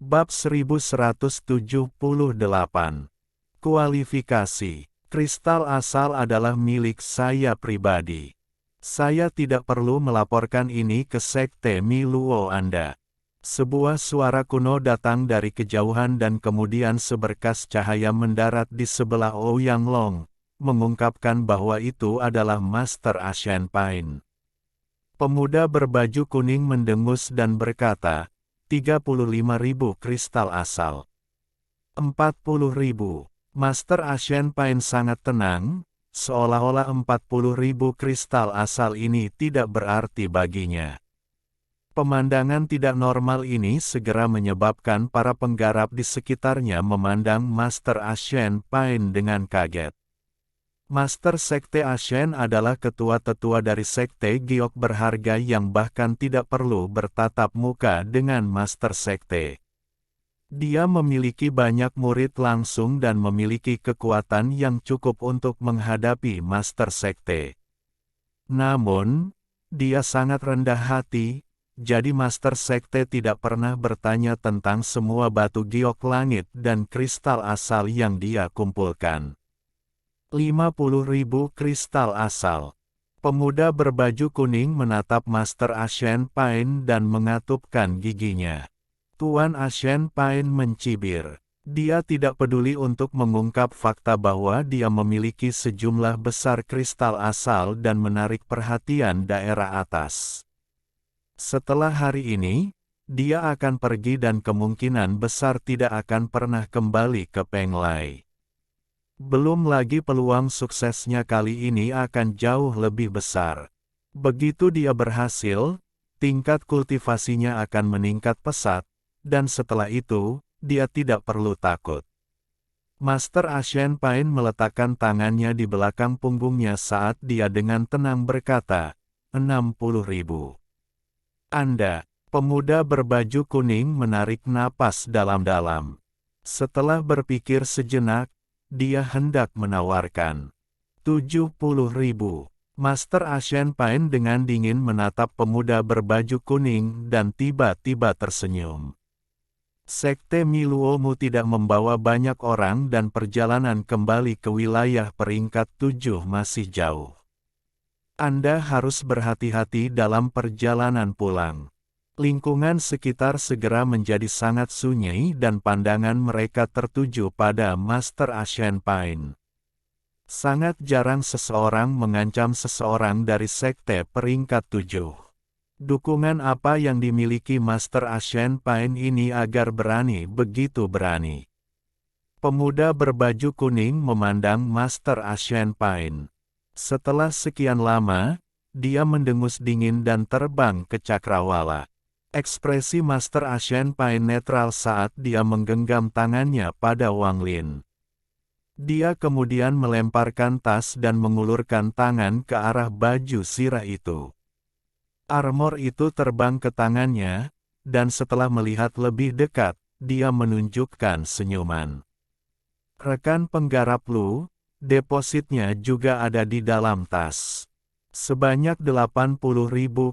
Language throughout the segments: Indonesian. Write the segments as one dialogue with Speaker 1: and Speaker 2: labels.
Speaker 1: Bab 1178. Kualifikasi. Kristal asal adalah milik saya pribadi. Saya tidak perlu melaporkan ini ke sekte Miluo Anda. Sebuah suara kuno datang dari kejauhan dan kemudian seberkas cahaya mendarat di sebelah Ouyang Long, mengungkapkan bahwa itu adalah Master Ashen Pine. Pemuda berbaju kuning mendengus dan berkata, 35.000 kristal asal. 40.000. Master Ashen Pine sangat tenang, seolah-olah 40.000 kristal asal ini tidak berarti baginya. Pemandangan tidak normal ini segera menyebabkan para penggarap di sekitarnya memandang Master Ashen Pine dengan kaget. Master Sekte Ashen adalah ketua-tetua dari Sekte Giok berharga yang bahkan tidak perlu bertatap muka dengan Master Sekte. Dia memiliki banyak murid langsung dan memiliki kekuatan yang cukup untuk menghadapi Master Sekte. Namun, dia sangat rendah hati, jadi Master Sekte tidak pernah bertanya tentang semua batu giok langit dan kristal asal yang dia kumpulkan. 50.000 kristal asal. Pemuda berbaju kuning menatap Master Ashen Pine dan mengatupkan giginya. Tuan Ashen Pine mencibir. Dia tidak peduli untuk mengungkap fakta bahwa dia memiliki sejumlah besar kristal asal dan menarik perhatian daerah atas. Setelah hari ini, dia akan pergi dan kemungkinan besar tidak akan pernah kembali ke Penglai. Belum lagi peluang suksesnya kali ini akan jauh lebih besar. Begitu dia berhasil, tingkat kultivasinya akan meningkat pesat, dan setelah itu, dia tidak perlu takut. Master Ashen Pine meletakkan tangannya di belakang punggungnya saat dia dengan tenang berkata, 60.000. Anda, pemuda berbaju kuning menarik napas dalam-dalam. Setelah berpikir sejenak, dia hendak menawarkan 70.000. Master Ashen Pine dengan dingin menatap pemuda berbaju kuning dan tiba-tiba tersenyum. Sekte Miluomu tidak membawa banyak orang dan perjalanan kembali ke wilayah peringkat 7 masih jauh. Anda harus berhati-hati dalam perjalanan pulang. Lingkungan sekitar segera menjadi sangat sunyi dan pandangan mereka tertuju pada Master Ashen Pine. Sangat jarang seseorang mengancam seseorang dari sekte peringkat 7. Dukungan apa yang dimiliki Master Ashen Pine ini agar berani begitu berani? Pemuda berbaju kuning memandang Master Ashen Pine. Setelah sekian lama, dia mendengus dingin dan terbang ke cakrawala. Ekspresi Master Ashen Pine netral saat dia menggenggam tangannya pada Wang Lin. Dia kemudian melemparkan tas dan mengulurkan tangan ke arah baju sirah itu. Armor itu terbang ke tangannya, dan setelah melihat lebih dekat, dia menunjukkan senyuman. Rekan penggarap Lu, depositnya juga ada di dalam tas. Sebanyak 80.000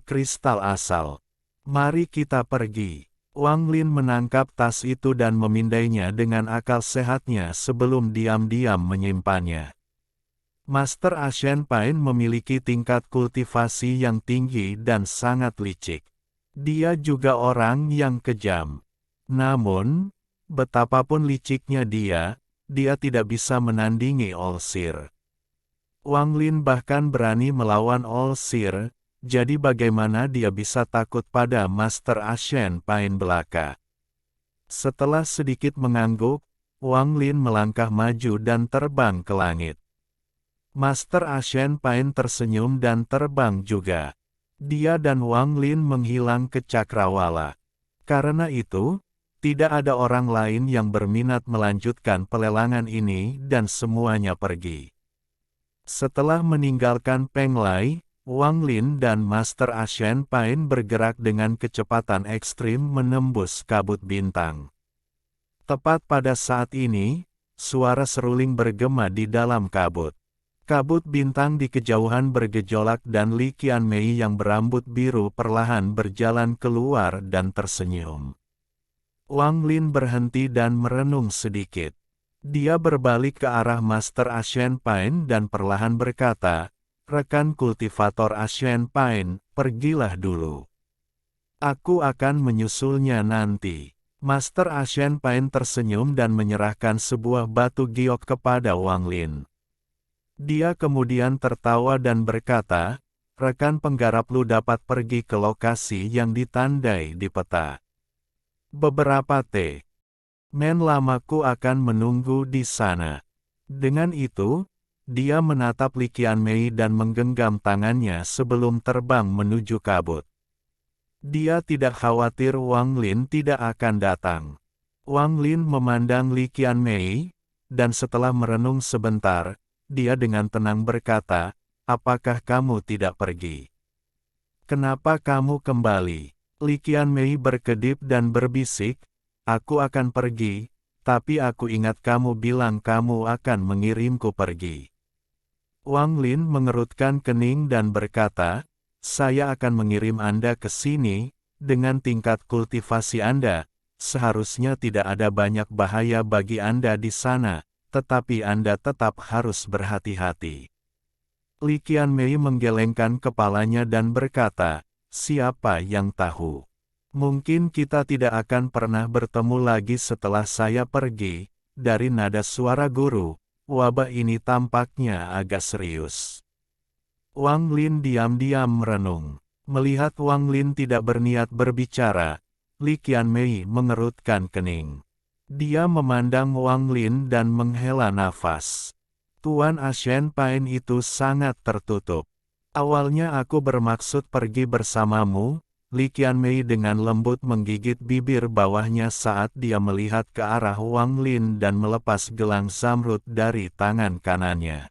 Speaker 1: kristal asal. Mari kita pergi. Wang Lin menangkap tas itu dan memindainya dengan akal sehatnya sebelum diam-diam menyimpannya. Master Ashen Pine memiliki tingkat kultivasi yang tinggi dan sangat licik. Dia juga orang yang kejam. Namun, betapapun liciknya dia tidak bisa menandingi Olsir. Wang Lin bahkan berani melawan Olsir. Jadi bagaimana dia bisa takut pada Master Ashen Pine belaka? Setelah sedikit mengangguk, Wang Lin melangkah maju dan terbang ke langit. Master Ashen Pine tersenyum dan terbang juga. Dia dan Wang Lin menghilang ke cakrawala. Karena itu, tidak ada orang lain yang berminat melanjutkan pelelangan ini dan semuanya pergi. Setelah meninggalkan Penglai, Wang Lin dan Master Ashen Pine bergerak dengan kecepatan ekstrim menembus kabut bintang. Tepat pada saat ini, suara seruling bergema di dalam kabut. Kabut bintang di kejauhan bergejolak dan Li Qianmei yang berambut biru perlahan berjalan keluar dan tersenyum. Wang Lin berhenti dan merenung sedikit. Dia berbalik ke arah Master Ashen Pine dan perlahan berkata, "Rekan kultivator Ashen Pine, pergilah dulu. Aku akan menyusulnya nanti." Master Ashen Pine tersenyum dan menyerahkan sebuah batu giok kepada Wang Lin. Dia kemudian tertawa dan berkata, "Rekan penggarap Lu dapat pergi ke lokasi yang ditandai di peta. Beberapa men lamaku akan menunggu di sana." Dengan itu, dia menatap Li Qianmei dan menggenggam tangannya sebelum terbang menuju kabut. Dia tidak khawatir Wang Lin tidak akan datang. Wang Lin memandang Li Qianmei, dan setelah merenung sebentar, dia dengan tenang berkata, "Apakah kamu tidak pergi? Kenapa kamu kembali?" Li Qianmei berkedip dan berbisik, "Aku akan pergi, tapi aku ingat kamu bilang kamu akan mengirimku pergi." Wang Lin mengerutkan kening dan berkata, "Saya akan mengirim Anda ke sini, dengan tingkat kultivasi Anda, seharusnya tidak ada banyak bahaya bagi Anda di sana, tetapi Anda tetap harus berhati-hati." Li Qianmei menggelengkan kepalanya dan berkata, "Siapa yang tahu? Mungkin kita tidak akan pernah bertemu lagi setelah saya pergi." Dari nada suara guru, wabah ini tampaknya agak serius. Wang Lin diam-diam merenung. Melihat Wang Lin tidak berniat berbicara, Li Qianmei mengerutkan kening. Dia memandang Wang Lin dan menghela nafas. "Tuan Ashen Pine itu sangat tertutup. Awalnya aku bermaksud pergi bersamamu." Li Qianmei dengan lembut menggigit bibir bawahnya saat dia melihat ke arah Wang Lin dan melepas gelang zamrud dari tangan kanannya.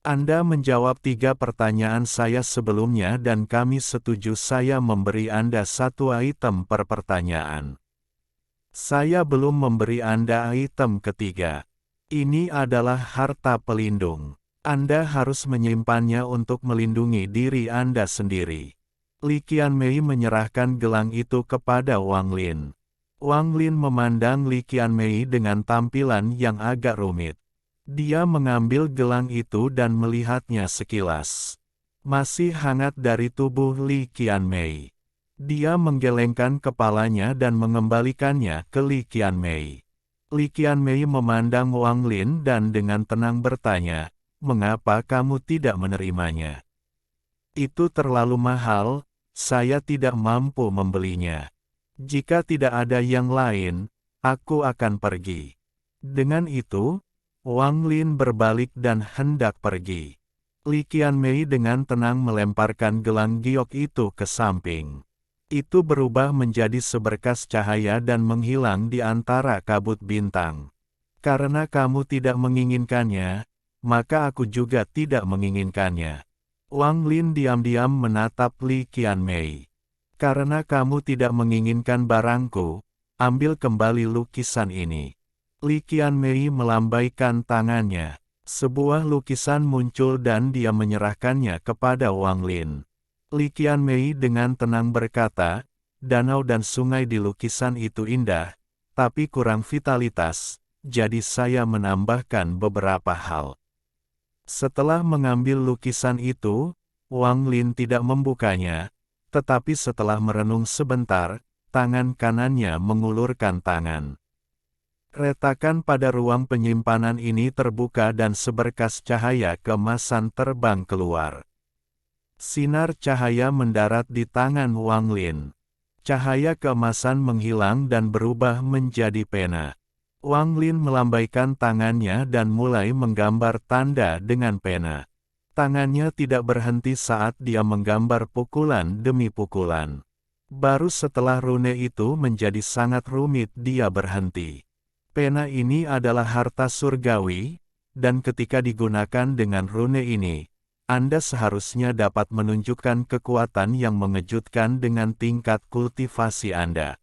Speaker 1: "Anda menjawab 3 pertanyaan saya sebelumnya dan kami setuju saya memberi Anda 1 item per pertanyaan. Saya belum memberi Anda item ketiga. Ini adalah harta pelindung. Anda harus menyimpannya untuk melindungi diri Anda sendiri." Li Qianmei menyerahkan gelang itu kepada Wang Lin. Wang Lin memandang Li Qianmei dengan tampilan yang agak rumit. Dia mengambil gelang itu dan melihatnya sekilas. Masih hangat dari tubuh Li Qianmei. Dia menggelengkan kepalanya dan mengembalikannya ke Li Qianmei. Li Qianmei memandang Wang Lin dan dengan tenang bertanya, "Mengapa kamu tidak menerimanya?" "Itu terlalu mahal, saya tidak mampu membelinya. Jika tidak ada yang lain, aku akan pergi." Dengan itu, Wang Lin berbalik dan hendak pergi. Li Qianmei dengan tenang melemparkan gelang giok itu ke samping. Itu berubah menjadi seberkas cahaya dan menghilang di antara kabut bintang. "Karena kamu tidak menginginkannya, maka aku juga tidak menginginkannya." Wang Lin diam-diam menatap Li Qianmei. "Karena kamu tidak menginginkan barangku, ambil kembali lukisan ini." Li Qianmei melambaikan tangannya. Sebuah lukisan muncul dan dia menyerahkannya kepada Wang Lin. Li Qianmei dengan tenang berkata, "Danau dan sungai di lukisan itu indah, tapi kurang vitalitas, jadi saya menambahkan beberapa hal." Setelah mengambil lukisan itu, Wang Lin tidak membukanya, tetapi setelah merenung sebentar, tangan kanannya mengulurkan tangan. Retakan pada ruang penyimpanan ini terbuka dan seberkas cahaya keemasan terbang keluar. Sinar cahaya mendarat di tangan Wang Lin. Cahaya keemasan menghilang dan berubah menjadi pena. Wang Lin melambaikan tangannya dan mulai menggambar tanda dengan pena. Tangannya tidak berhenti saat dia menggambar pukulan demi pukulan. Baru setelah rune itu menjadi sangat rumit dia berhenti. Pena ini adalah harta surgawi, dan ketika digunakan dengan rune ini, Anda seharusnya dapat menunjukkan kekuatan yang mengejutkan dengan tingkat kultivasi Anda.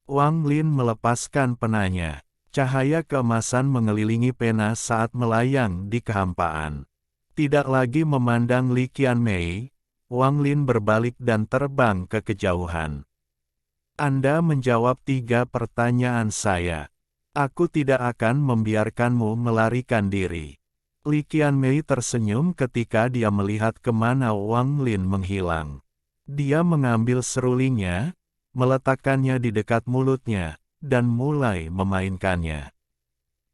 Speaker 1: Wang Lin melepaskan penanya. Cahaya keemasan mengelilingi pena saat melayang di kehampaan. Tidak lagi memandang Li Qianmei, Wang Lin berbalik dan terbang ke kejauhan. Anda menjawab 3 pertanyaan saya. Aku tidak akan membiarkanmu melarikan diri. Li Qianmei tersenyum ketika dia melihat kemana Wang Lin menghilang. Dia mengambil serulingnya, meletakkannya di dekat mulutnya, dan mulai memainkannya.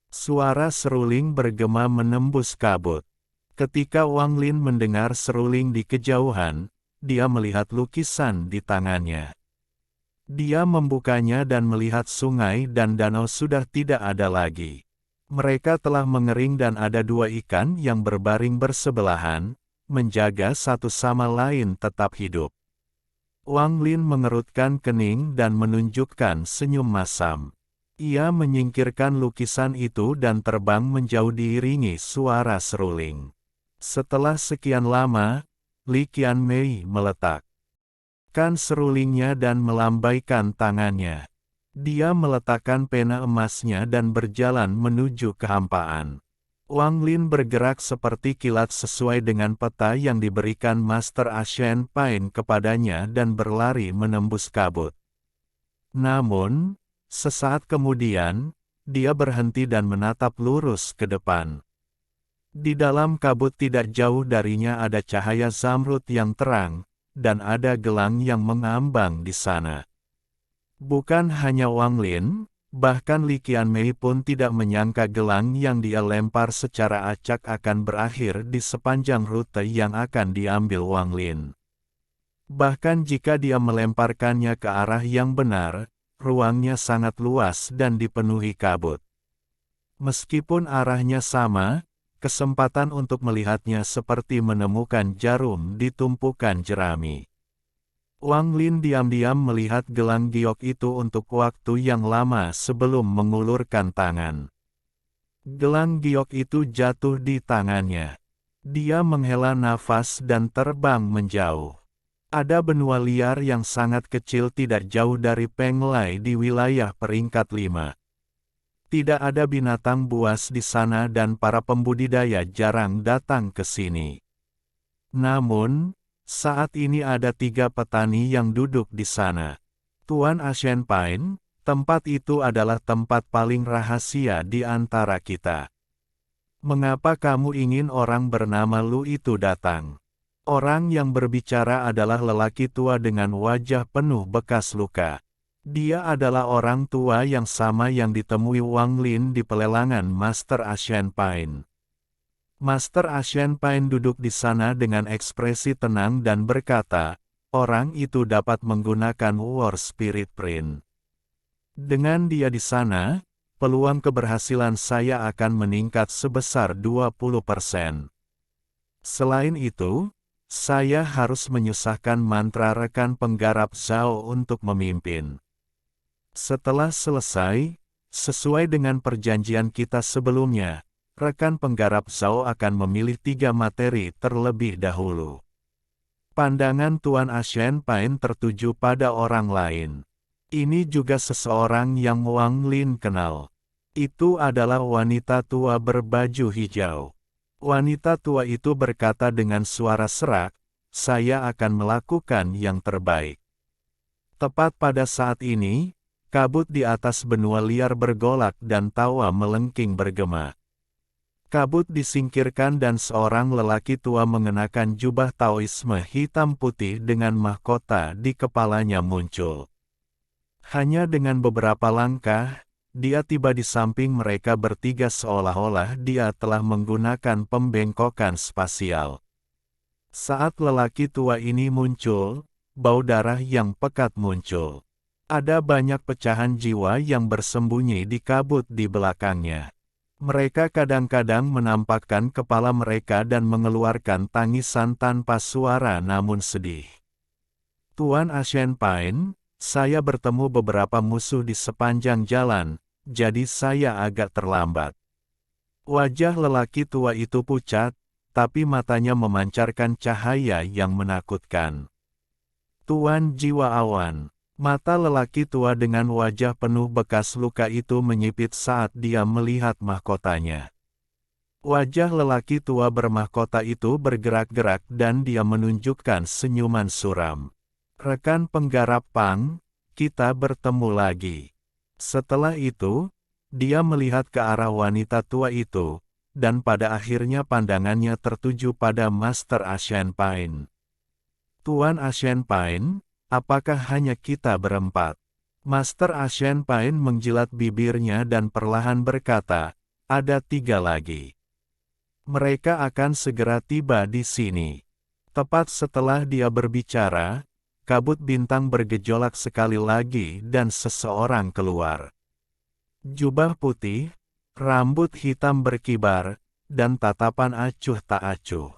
Speaker 1: Suara seruling bergema menembus kabut. Ketika Wang Lin mendengar seruling di kejauhan, dia melihat lukisan di tangannya. Dia membukanya dan melihat sungai dan danau sudah tidak ada lagi. Mereka telah mengering dan ada 2 ikan yang berbaring bersebelahan, menjaga satu sama lain tetap hidup. Wang Lin mengerutkan kening dan menunjukkan senyum masam. Ia menyingkirkan lukisan itu dan terbang menjauh diiringi suara seruling. Setelah sekian lama, Li Qianmei meletakkan serulingnya dan melambaikan tangannya. Dia meletakkan pena emasnya dan berjalan menuju kehampaan. Wang Lin bergerak seperti kilat sesuai dengan peta yang diberikan Master Ashen Pain kepadanya dan berlari menembus kabut. Namun, sesaat kemudian, dia berhenti dan menatap lurus ke depan. Di dalam kabut tidak jauh darinya ada cahaya zamrud yang terang, dan ada gelang yang mengambang di sana. Bukan hanya Wang Lin, bahkan Li Qianmei pun tidak menyangka gelang yang dia lempar secara acak akan berakhir di sepanjang rute yang akan diambil Wang Lin. Bahkan jika dia melemparkannya ke arah yang benar, ruangnya sangat luas dan dipenuhi kabut. Meskipun arahnya sama, kesempatan untuk melihatnya seperti menemukan jarum di tumpukan jerami. Wang Lin diam-diam melihat gelang giok itu untuk waktu yang lama sebelum mengulurkan tangan. Gelang giok itu jatuh di tangannya. Dia menghela nafas dan terbang menjauh. Ada benua liar yang sangat kecil tidak jauh dari Penglai di wilayah peringkat 5. Tidak ada binatang buas di sana dan para pembudidaya jarang datang ke sini. Namun, saat ini ada 3 petani yang duduk di sana. Tuan Ashen Pain, tempat itu adalah tempat paling rahasia di antara kita. Mengapa kamu ingin orang bernama Lu itu datang? Orang yang berbicara adalah lelaki tua dengan wajah penuh bekas luka. Dia adalah orang tua yang sama yang ditemui Wang Lin di pelelangan Master Ashen Pain. Master Ashen Pain duduk di sana dengan ekspresi tenang dan berkata, orang itu dapat menggunakan War Spirit Print. Dengan dia di sana, peluang keberhasilan saya akan meningkat sebesar 20%. Selain itu, saya harus menyusahkan mantra rekan penggarap Zhao untuk memimpin. Setelah selesai, sesuai dengan perjanjian kita sebelumnya, rekan penggarap Zhao akan memilih 3 materi terlebih dahulu. Pandangan Tuan Ashen Pain tertuju pada orang lain. Ini juga seseorang yang Wang Lin kenal. Itu adalah wanita tua berbaju hijau. Wanita tua itu berkata dengan suara serak, saya akan melakukan yang terbaik. Tepat pada saat ini, kabut di atas benua liar bergolak dan tawa melengking bergema. Kabut disingkirkan dan seorang lelaki tua mengenakan jubah Taoisme hitam putih dengan mahkota di kepalanya muncul. Hanya dengan beberapa langkah, dia tiba di samping mereka bertiga seolah-olah dia telah menggunakan pembengkokan spasial. Saat lelaki tua ini muncul, bau darah yang pekat muncul. Ada banyak pecahan jiwa yang bersembunyi di kabut di belakangnya. Mereka kadang-kadang menampakkan kepala mereka dan mengeluarkan tangisan tanpa suara namun sedih. Tuan Ashen Pain, saya bertemu beberapa musuh di sepanjang jalan, jadi saya agak terlambat. Wajah lelaki tua itu pucat, tapi matanya memancarkan cahaya yang menakutkan. Tuan Jiwa Awan, mata lelaki tua dengan wajah penuh bekas luka itu menyipit saat dia melihat mahkotanya. Wajah lelaki tua bermahkota itu bergerak-gerak dan dia menunjukkan senyuman suram. Rekan penggarap Pang, kita bertemu lagi. Setelah itu, dia melihat ke arah wanita tua itu, dan pada akhirnya pandangannya tertuju pada Master Ashen Pine. Tuan Ashen Pine, apakah hanya kita berempat? Master Ashen Pine menjilat bibirnya dan perlahan berkata, ada 3 lagi. Mereka akan segera tiba di sini. Tepat setelah dia berbicara, kabut bintang bergejolak sekali lagi dan seseorang keluar. Jubah putih, rambut hitam berkibar, dan tatapan acuh tak acuh.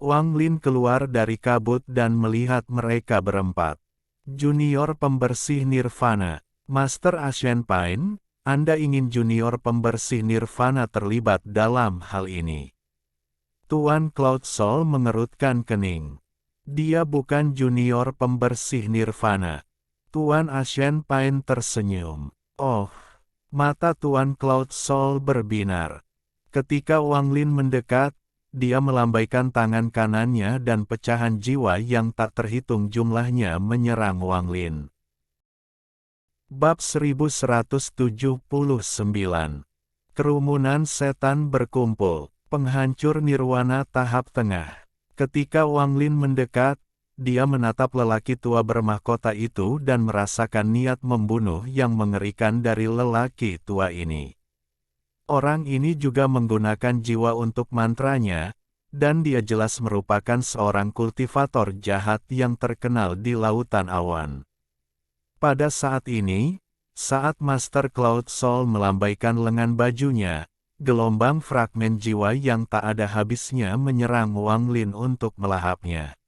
Speaker 1: Wang Lin keluar dari kabut dan melihat mereka berempat. Junior pembersih Nirvana, Master Ashen Pine, Anda ingin junior pembersih Nirvana terlibat dalam hal ini? Tuan Cloud Soul mengerutkan kening. Dia bukan junior pembersih Nirvana. Tuan Ashen Pine tersenyum. Oh, mata Tuan Cloud Soul berbinar. Ketika Wang Lin mendekat, dia melambaikan tangan kanannya dan pecahan jiwa yang tak terhitung jumlahnya menyerang Wang Lin. Bab 1179. Kerumunan setan berkumpul. Penghancur nirwana tahap tengah. Ketika Wang Lin mendekat, dia menatap lelaki tua bermahkota itu dan merasakan niat membunuh yang mengerikan dari lelaki tua ini. Orang ini juga menggunakan jiwa untuk mantranya, dan dia jelas merupakan seorang kultivator jahat yang terkenal di lautan awan. Pada saat ini, saat Master Cloud Soul melambaikan lengan bajunya, gelombang fragmen jiwa yang tak ada habisnya menyerang Wang Lin untuk melahapnya.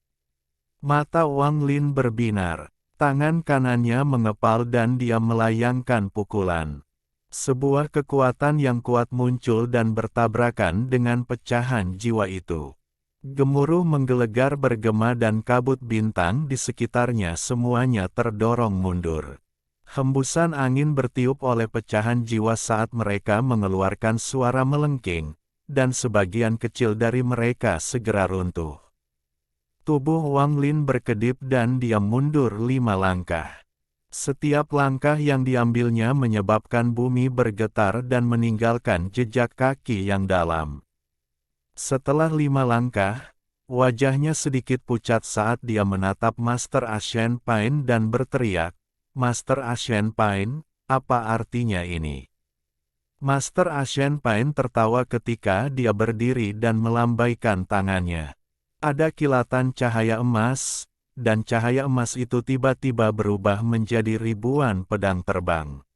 Speaker 1: Mata Wang Lin berbinar, tangan kanannya mengepal dan dia melayangkan pukulan. Sebuah kekuatan yang kuat muncul dan bertabrakan dengan pecahan jiwa itu. Gemuruh menggelegar bergema dan kabut bintang di sekitarnya semuanya terdorong mundur. Hembusan angin bertiup oleh pecahan jiwa saat mereka mengeluarkan suara melengking, dan sebagian kecil dari mereka segera runtuh. Tubuh Wang Lin berkedip dan dia mundur 5 langkah. Setiap langkah yang diambilnya menyebabkan bumi bergetar dan meninggalkan jejak kaki yang dalam. Setelah 5 langkah, wajahnya sedikit pucat saat dia menatap Master Ashen Pine dan berteriak, Master Ashen Pine, apa artinya ini? Master Ashen Pine tertawa ketika dia berdiri dan melambaikan tangannya. Ada kilatan cahaya emas, dan cahaya emas itu tiba-tiba berubah menjadi ribuan pedang terbang.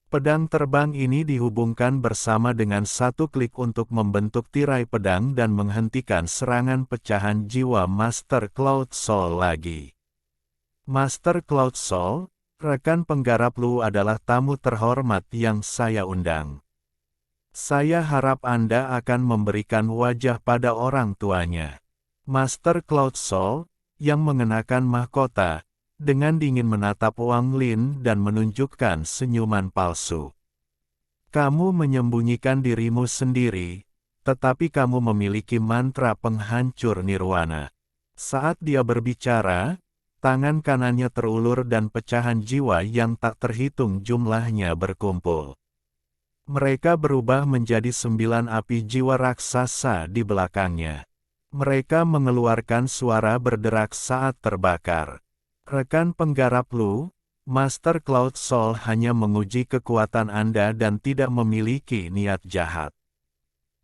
Speaker 1: Pedang terbang ini dihubungkan bersama dengan satu klik untuk membentuk tirai pedang dan menghentikan serangan pecahan jiwa Master Cloud Soul lagi. Master Cloud Soul, rekan penggarap Lu adalah tamu terhormat yang saya undang. Saya harap Anda akan memberikan wajah pada orang tuanya. Master Cloud Soul, yang mengenakan mahkota, dengan dingin menatap Wang Lin dan menunjukkan senyuman palsu. Kamu menyembunyikan dirimu sendiri, tetapi kamu memiliki mantra penghancur nirwana. Saat dia berbicara, tangan kanannya terulur dan pecahan jiwa yang tak terhitung jumlahnya berkumpul. Mereka berubah menjadi 9 api jiwa raksasa di belakangnya. Mereka mengeluarkan suara berderak saat terbakar. Rekan penggarap Lu, Master Cloud Soul hanya menguji kekuatan Anda dan tidak memiliki niat jahat.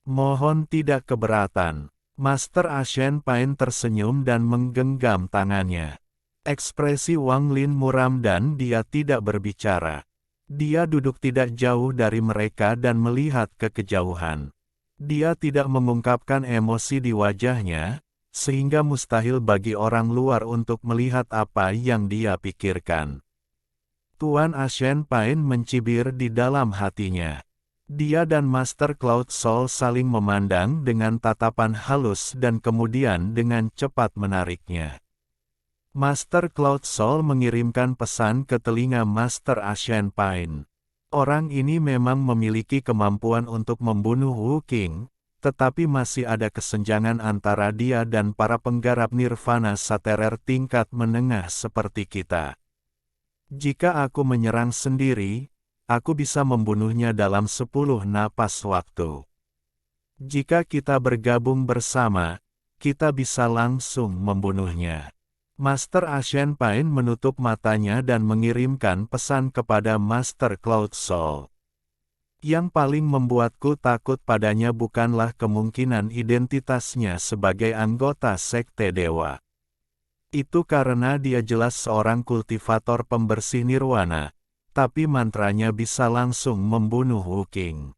Speaker 1: Mohon tidak keberatan. Master Ashen Pine tersenyum dan menggenggam tangannya. Ekspresi Wang Lin muram dan dia tidak berbicara. Dia duduk tidak jauh dari mereka dan melihat ke kejauhan. Dia tidak mengungkapkan emosi di wajahnya, sehingga mustahil bagi orang luar untuk melihat apa yang dia pikirkan. Tuan Ashen Pine mencibir di dalam hatinya. Dia dan Master Cloud Soul saling memandang dengan tatapan halus dan kemudian dengan cepat menariknya. Master Cloud Soul mengirimkan pesan ke telinga Master Ashen Pine. Orang ini memang memiliki kemampuan untuk membunuh Wu Qing, tetapi masih ada kesenjangan antara dia dan para penggarap nirvana saterer tingkat menengah seperti kita. Jika aku menyerang sendiri, aku bisa membunuhnya dalam 10 napas waktu. Jika kita bergabung bersama, kita bisa langsung membunuhnya. Master Ashen Pine menutup matanya dan mengirimkan pesan kepada Master Cloud Soul. Yang paling membuatku takut padanya bukanlah kemungkinan identitasnya sebagai anggota Sekte Dewa. Itu karena dia jelas seorang kultivator pembersih nirwana, tapi mantranya bisa langsung membunuh Wu King.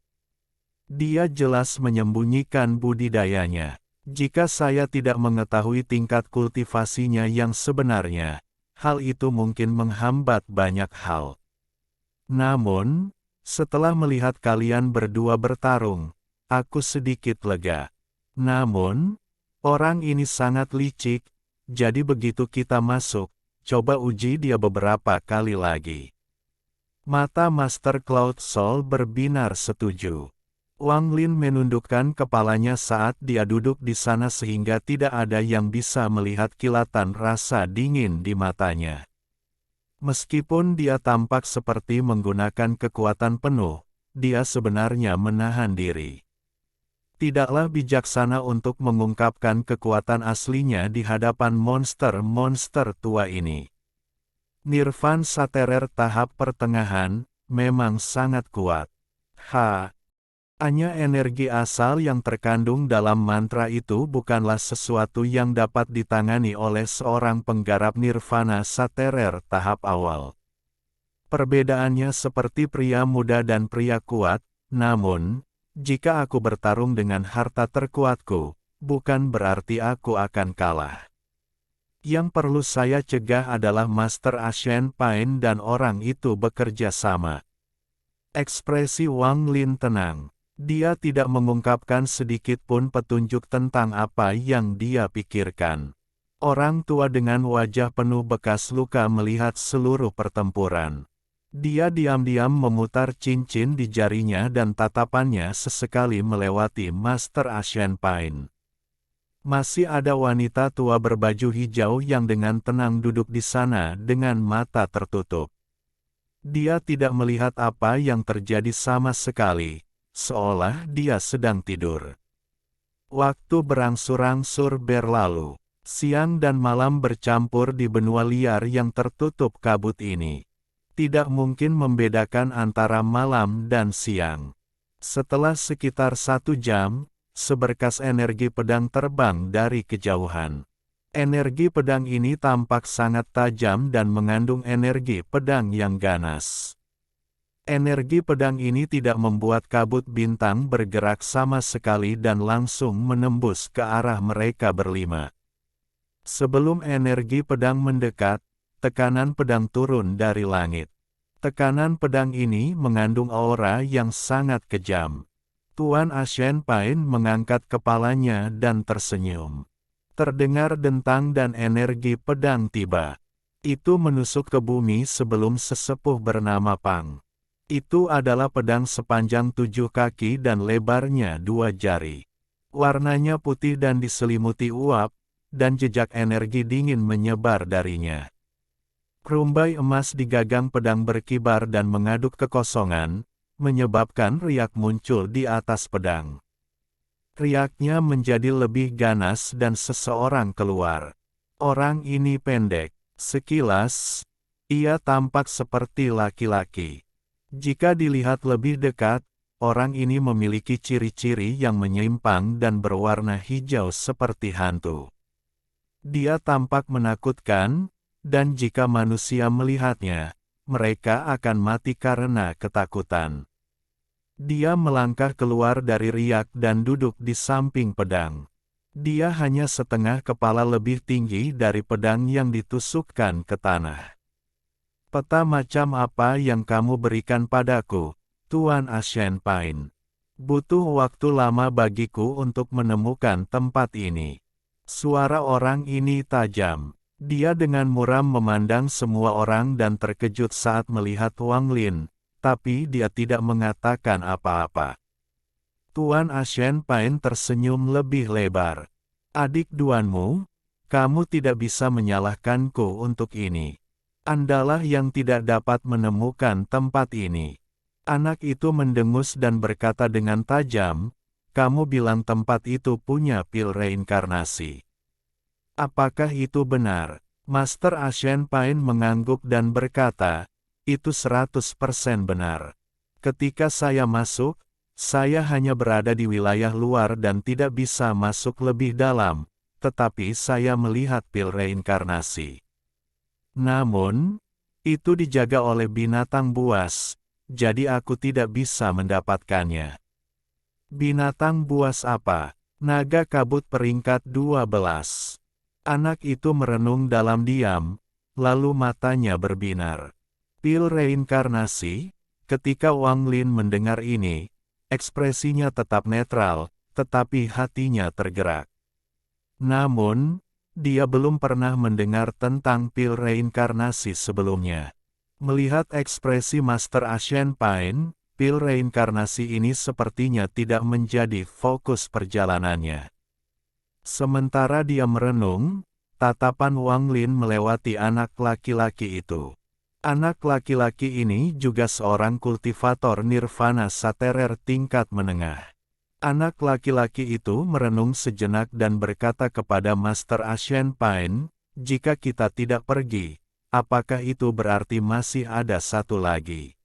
Speaker 1: Dia jelas menyembunyikan budidayanya. Jika saya tidak mengetahui tingkat kultivasinya yang sebenarnya, hal itu mungkin menghambat banyak hal. Namun, setelah melihat kalian berdua bertarung, aku sedikit lega. Namun, orang ini sangat licik, jadi begitu kita masuk, coba uji dia beberapa kali lagi. Mata Master Cloud Soul berbinar setuju. Wang Lin menundukkan kepalanya saat dia duduk di sana sehingga tidak ada yang bisa melihat kilatan rasa dingin di matanya. Meskipun dia tampak seperti menggunakan kekuatan penuh, dia sebenarnya menahan diri. Tidaklah bijaksana untuk mengungkapkan kekuatan aslinya di hadapan monster-monster tua ini. Nirvan Saterer tahap pertengahan memang sangat kuat. Hanya energi asal yang terkandung dalam mantra itu bukanlah sesuatu yang dapat ditangani oleh seorang penggarap nirvana Saterer tahap awal. Perbedaannya seperti pria muda dan pria kuat, namun, jika aku bertarung dengan harta terkuatku, bukan berarti aku akan kalah. Yang perlu saya cegah adalah Master Ashen Pine dan orang itu bekerja sama. Ekspresi Wang Lin tenang. Dia tidak mengungkapkan sedikit pun petunjuk tentang apa yang dia pikirkan. Orang tua dengan wajah penuh bekas luka melihat seluruh pertempuran. Dia diam-diam memutar cincin di jarinya dan tatapannya sesekali melewati Master Ashen Pine. Masih ada wanita tua berbaju hijau yang dengan tenang duduk di sana dengan mata tertutup. Dia tidak melihat apa yang terjadi sama sekali. Seolah dia sedang tidur. Waktu berangsur-angsur berlalu. Siang dan malam bercampur di benua liar yang tertutup kabut ini. Tidak mungkin membedakan antara malam dan siang. Setelah sekitar 1 jam, seberkas energi pedang terbang dari kejauhan. Energi pedang ini tampak sangat tajam dan mengandung energi pedang yang ganas. Energi pedang ini tidak membuat kabut bintang bergerak sama sekali dan langsung menembus ke arah mereka berlima. Sebelum energi pedang mendekat, tekanan pedang turun dari langit. Tekanan pedang ini mengandung aura yang sangat kejam. Tuan Ashen Pine mengangkat kepalanya dan tersenyum. Terdengar dentang dan energi pedang tiba. Itu menusuk ke bumi sebelum sesepuh bernama Pang. Itu adalah pedang sepanjang 7 kaki dan lebarnya 2 jari. Warnanya putih dan diselimuti uap, dan jejak energi dingin menyebar darinya. Rumbai emas di gagang pedang berkibar dan mengaduk kekosongan, menyebabkan riak muncul di atas pedang. Riaknya menjadi lebih ganas dan seseorang keluar. Orang ini pendek. Sekilas, ia tampak seperti laki-laki. Jika dilihat lebih dekat, orang ini memiliki ciri-ciri yang menyimpang dan berwarna hijau seperti hantu. Dia tampak menakutkan, dan jika manusia melihatnya, mereka akan mati karena ketakutan. Dia melangkah keluar dari riak dan duduk di samping pedang. Dia hanya setengah kepala lebih tinggi dari pedang yang ditusukkan ke tanah. Peta macam apa yang kamu berikan padaku, Tuan Ashen Pine? Butuh waktu lama bagiku untuk menemukan tempat ini. Suara orang ini tajam. Dia dengan muram memandang semua orang dan terkejut saat melihat Wang Lin, tapi dia tidak mengatakan apa-apa. Tuan Ashen Pine tersenyum lebih lebar. Adik duanmu, kamu tidak bisa menyalahkanku untuk ini. Andalah yang tidak dapat menemukan tempat ini. Anak itu mendengus dan berkata dengan tajam, kamu bilang tempat itu punya pil reinkarnasi. Apakah itu benar? Master Ashen Pine mengangguk dan berkata, itu 100% benar. Ketika saya masuk, saya hanya berada di wilayah luar dan tidak bisa masuk lebih dalam, tetapi saya melihat pil reinkarnasi. Namun, itu dijaga oleh binatang buas, jadi aku tidak bisa mendapatkannya. Binatang buas apa? Naga kabut peringkat 12. Anak itu merenung dalam diam, lalu matanya berbinar. Pil reinkarnasi? Ketika Wang Lin mendengar ini, ekspresinya tetap netral, tetapi hatinya tergerak. Namun, dia belum pernah mendengar tentang pil reinkarnasi sebelumnya. Melihat ekspresi Master Ashen Pine, pil reinkarnasi ini sepertinya tidak menjadi fokus perjalanannya. Sementara dia merenung, tatapan Wang Lin melewati anak laki-laki itu. Anak laki-laki ini juga seorang kultivator nirvana saterer tingkat menengah. Anak laki-laki itu merenung sejenak dan berkata kepada Master Ashen Pine, jika kita tidak pergi, apakah itu berarti masih ada satu lagi?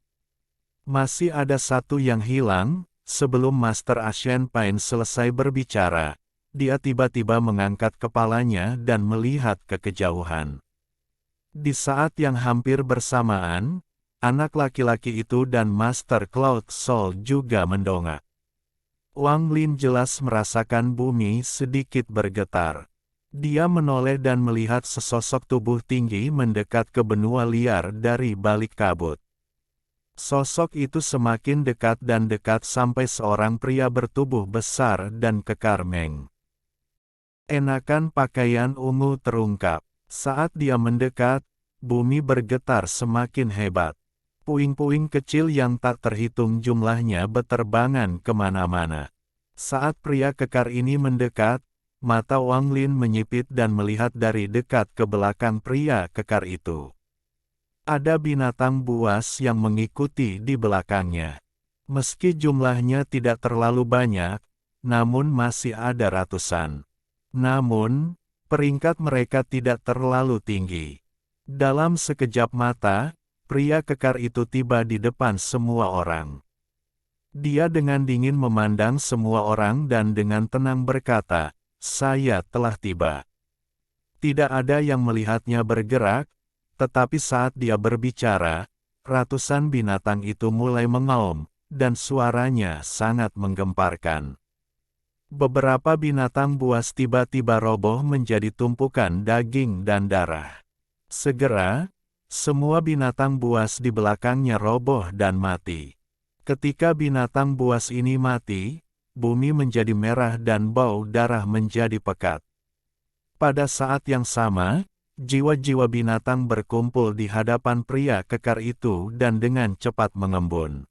Speaker 1: Masih ada satu yang hilang? Sebelum Master Ashen Pine selesai berbicara, dia tiba-tiba mengangkat kepalanya dan melihat ke kejauhan. Di saat yang hampir bersamaan, anak laki-laki itu dan Master Cloud Soul juga mendongak. Wang Lin jelas merasakan bumi sedikit bergetar. Dia menoleh dan melihat sesosok tubuh tinggi mendekat ke benua liar dari balik kabut. Sosok itu semakin dekat dan dekat sampai seorang pria bertubuh besar dan kekar meng. Enakan pakaian ungu terungkap. Saat dia mendekat, bumi bergetar semakin hebat. Puing-puing kecil yang tak terhitung jumlahnya beterbangan kemana-mana. Saat pria kekar ini mendekat, mata Wang Lin menyipit dan melihat dari dekat ke belakang pria kekar itu. Ada binatang buas yang mengikuti di belakangnya. Meski jumlahnya tidak terlalu banyak, namun masih ada ratusan. Namun, peringkat mereka tidak terlalu tinggi. Dalam sekejap mata, pria kekar itu tiba di depan semua orang. Dia dengan dingin memandang semua orang dan dengan tenang berkata, "Saya telah tiba." Tidak ada yang melihatnya bergerak, tetapi saat dia berbicara, ratusan binatang itu mulai mengaum, dan suaranya sangat menggemparkan. Beberapa binatang buas tiba-tiba roboh menjadi tumpukan daging dan darah. Segera, semua binatang buas di belakangnya roboh dan mati. Ketika binatang buas ini mati, bumi menjadi merah dan bau darah menjadi pekat. Pada saat yang sama, jiwa-jiwa binatang berkumpul di hadapan pria kekar itu dan dengan cepat mengembun.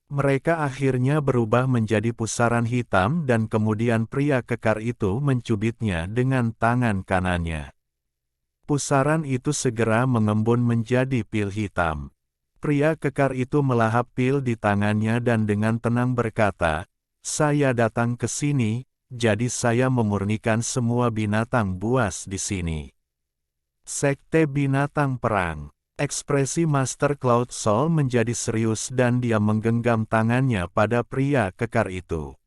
Speaker 1: Mereka akhirnya berubah menjadi pusaran hitam dan kemudian pria kekar itu mencubitnya dengan tangan kanannya. Pusaran itu segera mengembun menjadi pil hitam. Pria kekar itu melahap pil di tangannya dan dengan tenang berkata, "Saya datang ke sini, jadi saya memurnikan semua binatang buas di sini." Sekte binatang perang. Ekspresi Master Cloud Soul menjadi serius dan dia menggenggam tangannya pada pria kekar itu.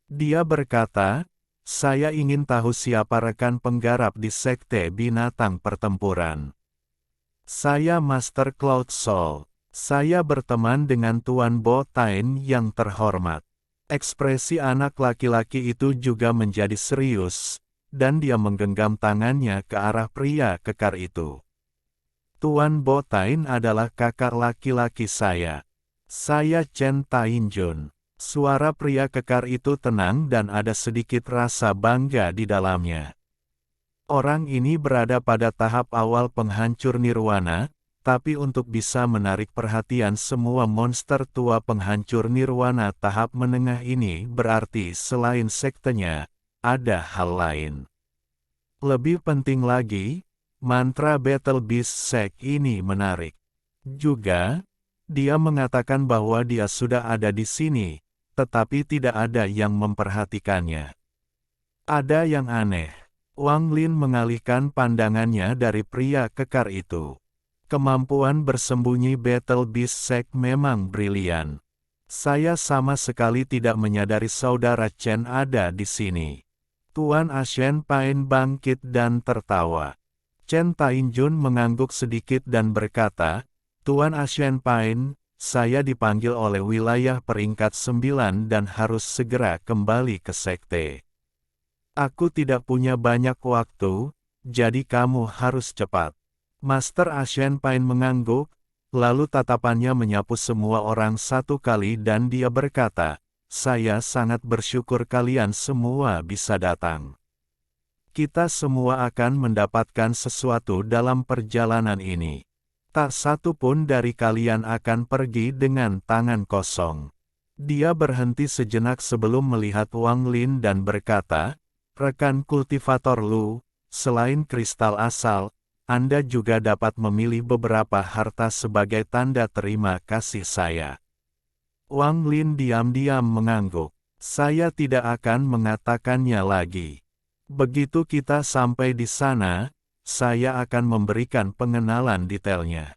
Speaker 1: Dia berkata, "Saya ingin tahu siapa rekan penggarap di Sekte Binatang Pertempuran. Saya Master Cloud Soul. Saya berteman dengan Tuan Bo Tain yang terhormat." Ekspresi anak laki-laki itu juga menjadi serius, dan dia menggenggam tangannya ke arah pria kekar itu. "Tuan Bo Tain adalah kakak laki-laki saya. Saya Chen Tainjun." Suara pria kekar itu tenang dan ada sedikit rasa bangga di dalamnya. Orang ini berada pada tahap awal penghancur nirwana, tapi untuk bisa menarik perhatian semua monster tua penghancur nirwana tahap menengah ini berarti selain sektenya, ada hal lain. Lebih penting lagi, Mantra Battle Beast Sect ini menarik. Juga, dia mengatakan bahwa dia sudah ada di sini, tetapi tidak ada yang memperhatikannya. Ada yang aneh. Wang Lin mengalihkan pandangannya dari pria kekar itu. Kemampuan bersembunyi Battle Beast Sect memang brilian. Saya sama sekali tidak menyadari saudara Chen ada di sini. Tuan Ashen Pain bangkit dan tertawa. Chen Tainjun mengangguk sedikit dan berkata, Tuan Ashen Pain, saya dipanggil oleh wilayah peringkat 9 dan harus segera kembali ke sekte. Aku tidak punya banyak waktu, jadi kamu harus cepat. Master Ashen Pain mengangguk, lalu tatapannya menyapu semua orang satu kali dan dia berkata, saya sangat bersyukur kalian semua bisa datang. Kita semua akan mendapatkan sesuatu dalam perjalanan ini. Tak satu pun dari kalian akan pergi dengan tangan kosong. Dia berhenti sejenak sebelum melihat Wang Lin dan berkata, rekan kultivator Lu, selain kristal asal, Anda juga dapat memilih beberapa harta sebagai tanda terima kasih saya. Wang Lin diam-diam mengangguk. Saya tidak akan mengatakannya lagi. Begitu kita sampai di sana, saya akan memberikan pengenalan detailnya.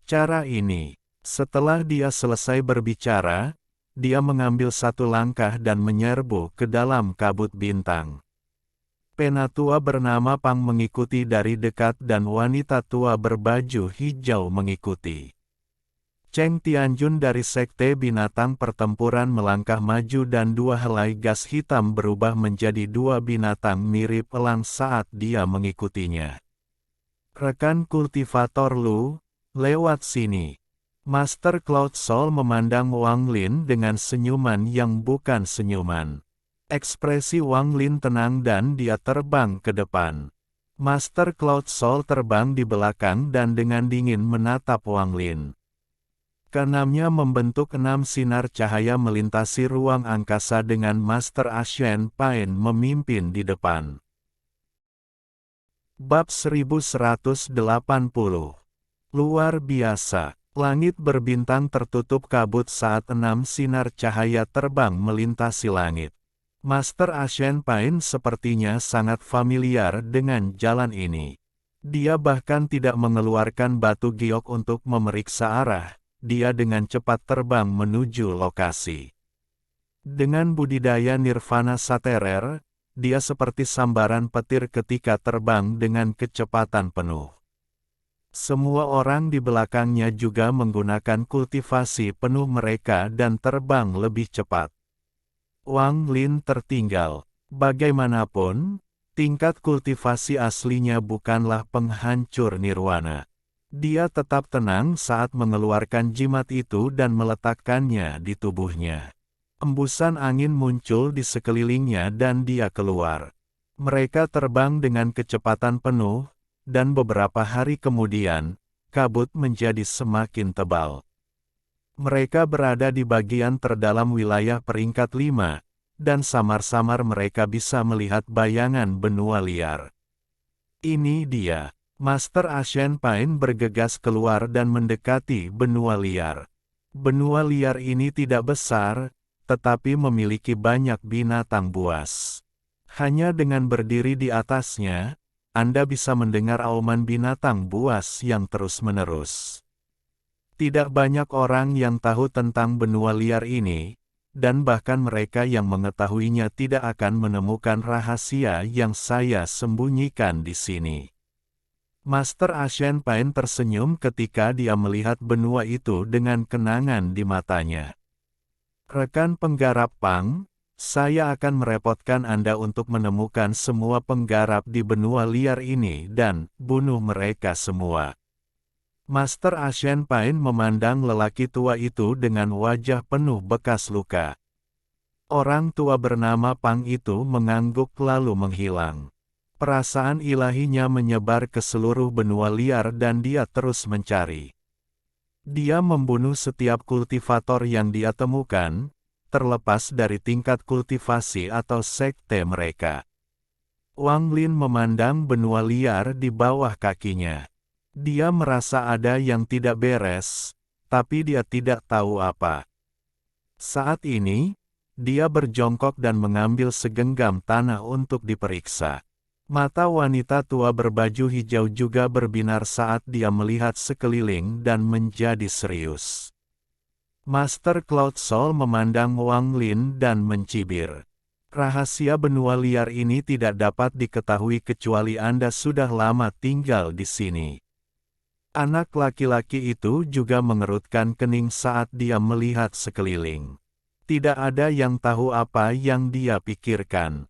Speaker 1: Cara ini, setelah dia selesai berbicara, dia mengambil satu langkah dan menyerbu ke dalam kabut bintang. Penatua bernama Pang mengikuti dari dekat dan wanita tua berbaju hijau mengikuti. Cheng Tianjun dari Sekte Binatang Pertempuran melangkah maju dan dua helai gas hitam berubah menjadi dua binatang mirip elang saat dia mengikutinya. Rekan kultivator Lu, lewat sini. Master Cloud Soul memandang Wang Lin dengan senyuman yang bukan senyuman. Ekspresi Wang Lin tenang dan dia terbang ke depan. Master Cloud Soul terbang di belakang dan dengan dingin menatap Wang Lin. Keenamnya membentuk 6 sinar cahaya melintasi ruang angkasa dengan Master Ashen Pain memimpin di depan. Bab 1180. Luar biasa. Langit berbintang tertutup kabut saat 6 sinar cahaya terbang melintasi langit. Master Ashen Pain sepertinya sangat familiar dengan jalan ini. Dia bahkan tidak mengeluarkan batu giok untuk memeriksa arah, dia dengan cepat terbang menuju lokasi. Dengan budidaya nirvana saterer, dia seperti sambaran petir ketika terbang dengan kecepatan penuh. Semua orang di belakangnya juga menggunakan kultivasi penuh mereka dan terbang lebih cepat. Wang Lin tertinggal. Bagaimanapun, tingkat kultivasi aslinya bukanlah penghancur nirwana. Dia tetap tenang saat mengeluarkan jimat itu dan meletakkannya di tubuhnya. Embusan angin muncul di sekelilingnya dan dia keluar. Mereka terbang dengan kecepatan penuh, dan beberapa hari kemudian, kabut menjadi semakin tebal. Mereka berada di bagian terdalam wilayah peringkat 5, dan samar-samar mereka bisa melihat bayangan benua liar. Ini dia. Master Ashen Pain bergegas keluar dan mendekati benua liar. Benua liar ini tidak besar, tetapi memiliki banyak binatang buas. Hanya dengan berdiri di atasnya, Anda bisa mendengar auman binatang buas yang terus-menerus. Tidak banyak orang yang tahu tentang benua liar ini, dan bahkan mereka yang mengetahuinya tidak akan menemukan rahasia yang saya sembunyikan di sini. Master Ashen Pain tersenyum ketika dia melihat benua itu dengan kenangan di matanya. Rekan penggarap Pang, saya akan merepotkan Anda untuk menemukan semua penggarap di benua liar ini dan bunuh mereka semua. Master Ashen Pain memandang lelaki tua itu dengan wajah penuh bekas luka. Orang tua bernama Pang itu mengangguk lalu menghilang. Perasaan ilahinya menyebar ke seluruh benua liar dan dia terus mencari. Dia membunuh setiap kultivator yang dia temukan, terlepas dari tingkat kultivasi atau sekte mereka. Wang Lin memandang benua liar di bawah kakinya. Dia merasa ada yang tidak beres, tapi dia tidak tahu apa. Saat ini, dia berjongkok dan mengambil segenggam tanah untuk diperiksa. Mata wanita tua berbaju hijau juga berbinar saat dia melihat sekeliling dan menjadi serius. Master Cloud Soul memandang Wang Lin dan mencibir. Rahasia benua liar ini tidak dapat diketahui kecuali Anda sudah lama tinggal di sini. Anak laki-laki itu juga mengerutkan kening saat dia melihat sekeliling. Tidak ada yang tahu apa yang dia pikirkan.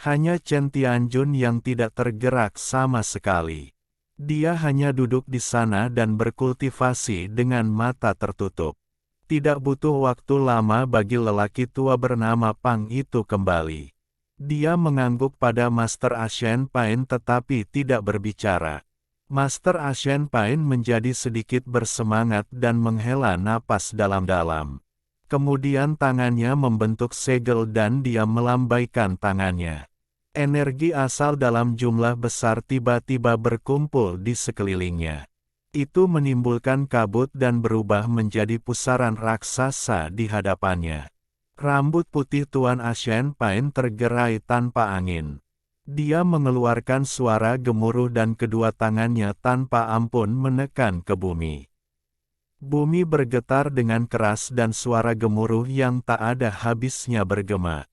Speaker 1: Hanya Chen Tianjun yang tidak tergerak sama sekali. Dia hanya duduk di sana dan berkultivasi dengan mata tertutup. Tidak butuh waktu lama bagi lelaki tua bernama Pang itu kembali. Dia mengangguk pada Master Ashen Pain tetapi tidak berbicara. Master Ashen Pain menjadi sedikit bersemangat dan menghela napas dalam-dalam. Kemudian tangannya membentuk segel dan dia melambaikan tangannya. Energi asal dalam jumlah besar tiba-tiba berkumpul di sekelilingnya. Itu menimbulkan kabut dan berubah menjadi pusaran raksasa di hadapannya. Rambut putih Tuan Ashen Pain tergerai tanpa angin. Dia mengeluarkan suara gemuruh dan kedua tangannya tanpa ampun menekan ke bumi. Bumi bergetar dengan keras dan suara gemuruh yang tak ada habisnya bergema.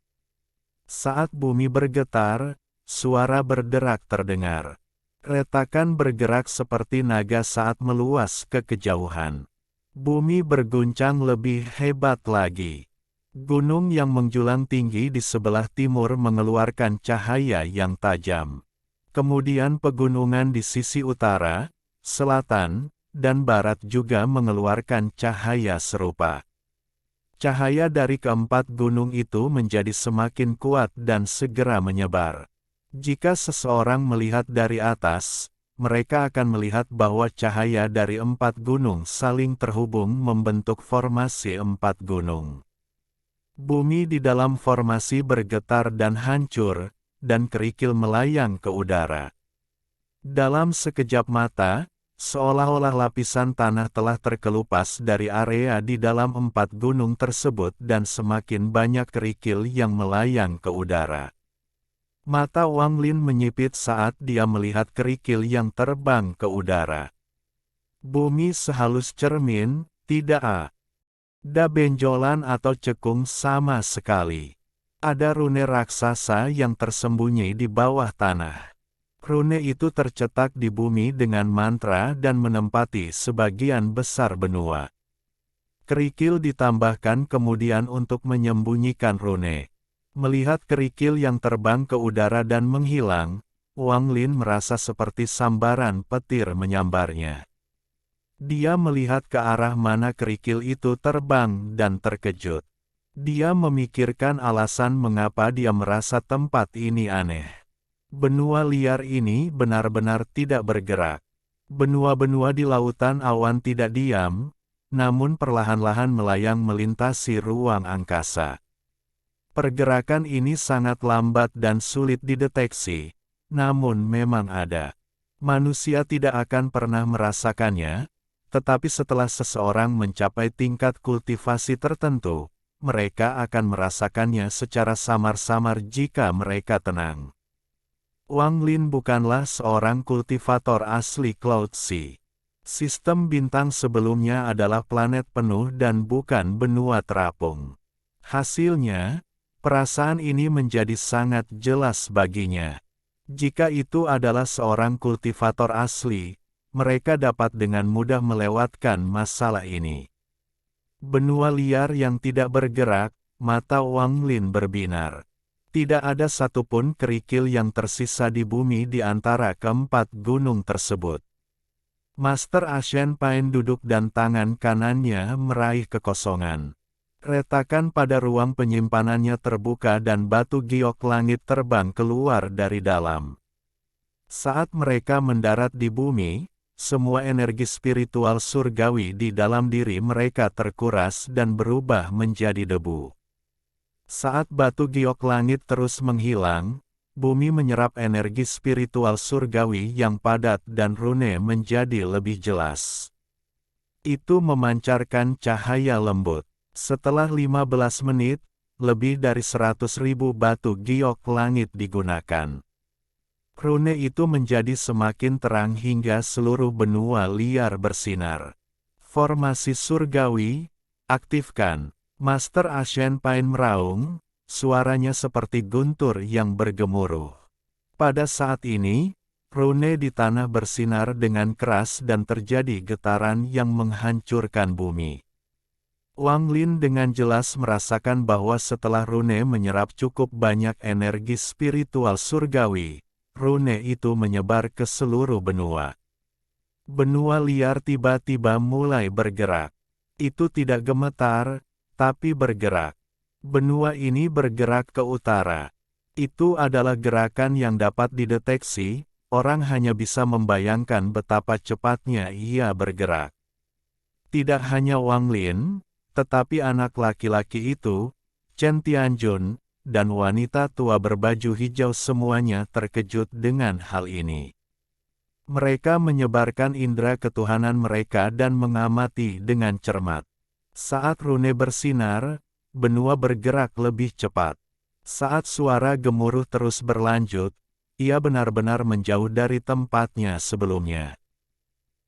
Speaker 1: Saat bumi bergetar, suara berderak terdengar. Retakan bergerak seperti naga saat meluas ke kejauhan. Bumi berguncang lebih hebat lagi. Gunung yang menjulang tinggi di sebelah timur mengeluarkan cahaya yang tajam. Kemudian pegunungan di sisi utara, selatan, dan barat juga mengeluarkan cahaya serupa. Cahaya dari keempat gunung itu menjadi semakin kuat dan segera menyebar. Jika seseorang melihat dari atas, mereka akan melihat bahwa cahaya dari empat gunung saling terhubung membentuk formasi empat gunung. Bumi di dalam formasi bergetar dan hancur, dan kerikil melayang ke udara. Dalam sekejap mata, seolah-olah lapisan tanah telah terkelupas dari area di dalam empat gunung tersebut dan semakin banyak kerikil yang melayang ke udara. Mata Wang Lin menyipit saat dia melihat kerikil yang terbang ke udara. Bumi sehalus cermin, tidak ada benjolan atau cekung sama sekali. Ada rune raksasa yang tersembunyi di bawah tanah. Rune itu tercetak di bumi dengan mantra dan menempati sebagian besar benua. Kerikil ditambahkan kemudian untuk menyembunyikan rune. Melihat kerikil yang terbang ke udara dan menghilang, Wang Lin merasa seperti sambaran petir menyambarnya. Dia melihat ke arah mana kerikil itu terbang dan terkejut. Dia memikirkan alasan mengapa dia merasa tempat ini aneh. Benua liar ini benar-benar tidak bergerak. Benua-benua di lautan awan tidak diam, namun perlahan-lahan melayang melintasi ruang angkasa. Pergerakan ini sangat lambat dan sulit dideteksi, namun memang ada. Manusia tidak akan pernah merasakannya, tetapi setelah seseorang mencapai tingkat kultivasi tertentu, mereka akan merasakannya secara samar-samar jika mereka tenang. Wang Lin bukanlah seorang kultivator asli Cloud Sea. Sistem bintang sebelumnya adalah planet penuh dan bukan benua terapung. Hasilnya, perasaan ini menjadi sangat jelas baginya. Jika itu adalah seorang kultivator asli, mereka dapat dengan mudah melewatkan masalah ini. Benua liar yang tidak bergerak, mata Wang Lin berbinar. Tidak ada satupun kerikil yang tersisa di bumi di antara keempat gunung tersebut. Master Ashen Pain duduk dan tangan kanannya meraih kekosongan. Retakan pada ruang penyimpanannya terbuka dan batu giok langit terbang keluar dari dalam. Saat mereka mendarat di bumi, semua energi spiritual surgawi di dalam diri mereka terkuras dan berubah menjadi debu. Saat batu giok langit terus menghilang, bumi menyerap energi spiritual surgawi yang padat dan rune menjadi lebih jelas. Itu memancarkan cahaya lembut. Setelah 15 menit, lebih dari 100.000 batu giok langit digunakan. Rune itu menjadi semakin terang hingga seluruh benua liar bersinar. Formasi surgawi, aktifkan. Master Ashen Pain meraung, suaranya seperti guntur yang bergemuruh. Pada saat ini, rune di tanah bersinar dengan keras dan terjadi getaran yang menghancurkan bumi. Wang Lin dengan jelas merasakan bahwa setelah rune menyerap cukup banyak energi spiritual surgawi, rune itu menyebar ke seluruh benua. Benua liar tiba-tiba mulai bergerak. Itu tidak gemetar, tapi bergerak. Benua ini bergerak ke utara. Itu adalah gerakan yang dapat dideteksi, orang hanya bisa membayangkan betapa cepatnya ia bergerak. Tidak hanya Wang Lin, tetapi anak laki-laki itu, Chen Tianjun, dan wanita tua berbaju hijau semuanya terkejut dengan hal ini. Mereka menyebarkan indera ketuhanan mereka dan mengamati dengan cermat. Saat rune bersinar, benua bergerak lebih cepat. Saat suara gemuruh terus berlanjut, ia benar-benar menjauh dari tempatnya sebelumnya.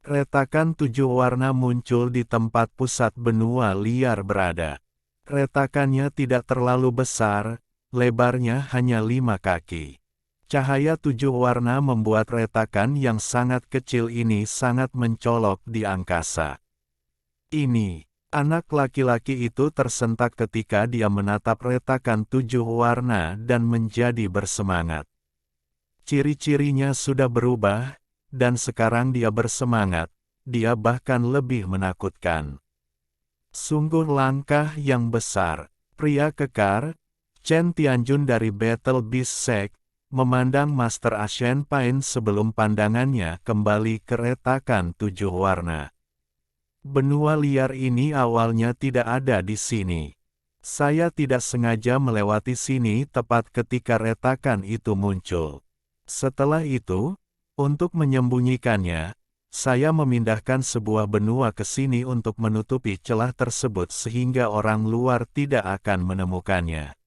Speaker 1: Retakan 7 warna muncul di tempat pusat benua liar berada. Retakannya tidak terlalu besar, lebarnya hanya 5 kaki. Cahaya 7 warna membuat retakan yang sangat kecil ini sangat mencolok di angkasa. Ini, anak laki-laki itu tersentak ketika dia menatap retakan 7 warna dan menjadi bersemangat. Ciri-cirinya sudah berubah, dan sekarang dia bersemangat, dia bahkan lebih menakutkan. Sungguh langkah yang besar. Pria kekar, Chen Tianjun dari Battle Beast Sect, memandang Master Ashen Pain sebelum pandangannya kembali ke retakan 7 warna. Benua liar ini awalnya tidak ada di sini. Saya tidak sengaja melewati sini tepat ketika retakan itu muncul. Setelah itu, untuk menyembunyikannya, saya memindahkan sebuah benua ke sini untuk menutupi celah tersebut sehingga orang luar tidak akan menemukannya.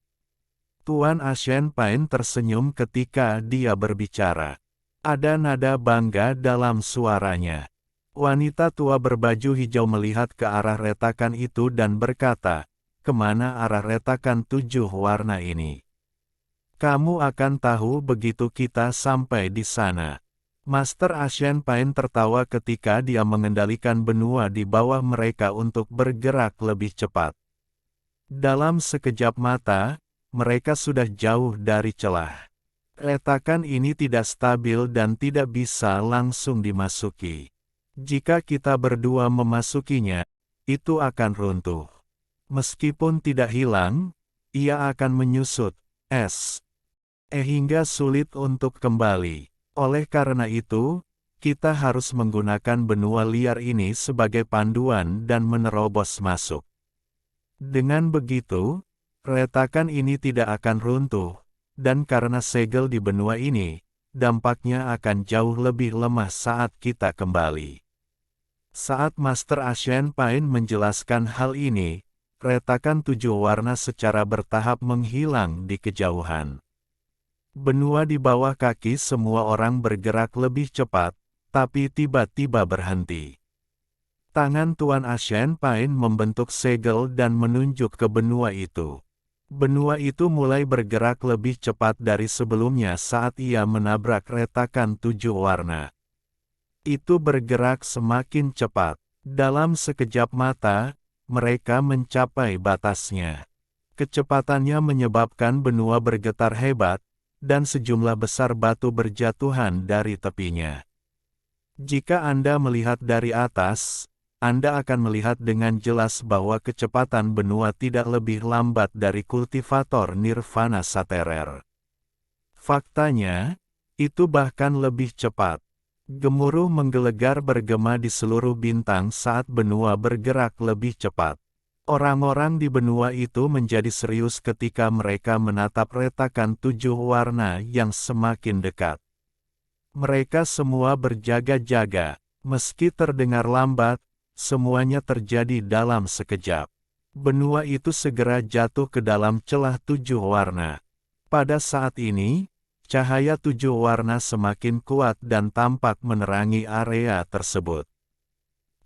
Speaker 1: Tuan Ashen Pain tersenyum ketika dia berbicara. Ada nada bangga dalam suaranya. Wanita tua berbaju hijau melihat ke arah retakan itu dan berkata, "Kemana arah retakan 7 warna ini? Kamu akan tahu begitu kita sampai di sana." Master Ashen Pain tertawa ketika dia mengendalikan benua di bawah mereka untuk bergerak lebih cepat. Dalam sekejap mata, mereka sudah jauh dari celah. Retakan ini tidak stabil dan tidak bisa langsung dimasuki. Jika kita berdua memasukinya, itu akan runtuh. Meskipun tidak hilang, ia akan menyusut, hingga sulit untuk kembali. Oleh karena itu, kita harus menggunakan benua liar ini sebagai panduan dan menerobos masuk. Dengan begitu, retakan ini tidak akan runtuh, dan karena segel di benua ini, dampaknya akan jauh lebih lemah saat kita kembali. Saat Master Ashen Pain menjelaskan hal ini, retakan 7 warna secara bertahap menghilang di kejauhan. Benua di bawah kaki semua orang bergerak lebih cepat, tapi tiba-tiba berhenti. Tangan Tuan Ashen Pain membentuk segel dan menunjuk ke benua itu. Benua itu mulai bergerak lebih cepat dari sebelumnya saat ia menabrak retakan 7 warna. Itu bergerak semakin cepat. Dalam sekejap mata, mereka mencapai batasnya. Kecepatannya menyebabkan benua bergetar hebat, dan sejumlah besar batu berjatuhan dari tepinya. Jika Anda melihat dari atas, Anda akan melihat dengan jelas bahwa kecepatan benua tidak lebih lambat dari kultivator Nirvana Saterer. Faktanya, itu bahkan lebih cepat. Gemuruh menggelegar bergema di seluruh bintang saat benua bergerak lebih cepat. Orang-orang di benua itu menjadi serius ketika mereka menatap retakan 7 warna yang semakin dekat. Mereka semua berjaga-jaga. Meski terdengar lambat, semuanya terjadi dalam sekejap. Benua itu segera jatuh ke dalam celah 7 warna. Pada saat ini, cahaya 7 warna semakin kuat dan tampak menerangi area tersebut.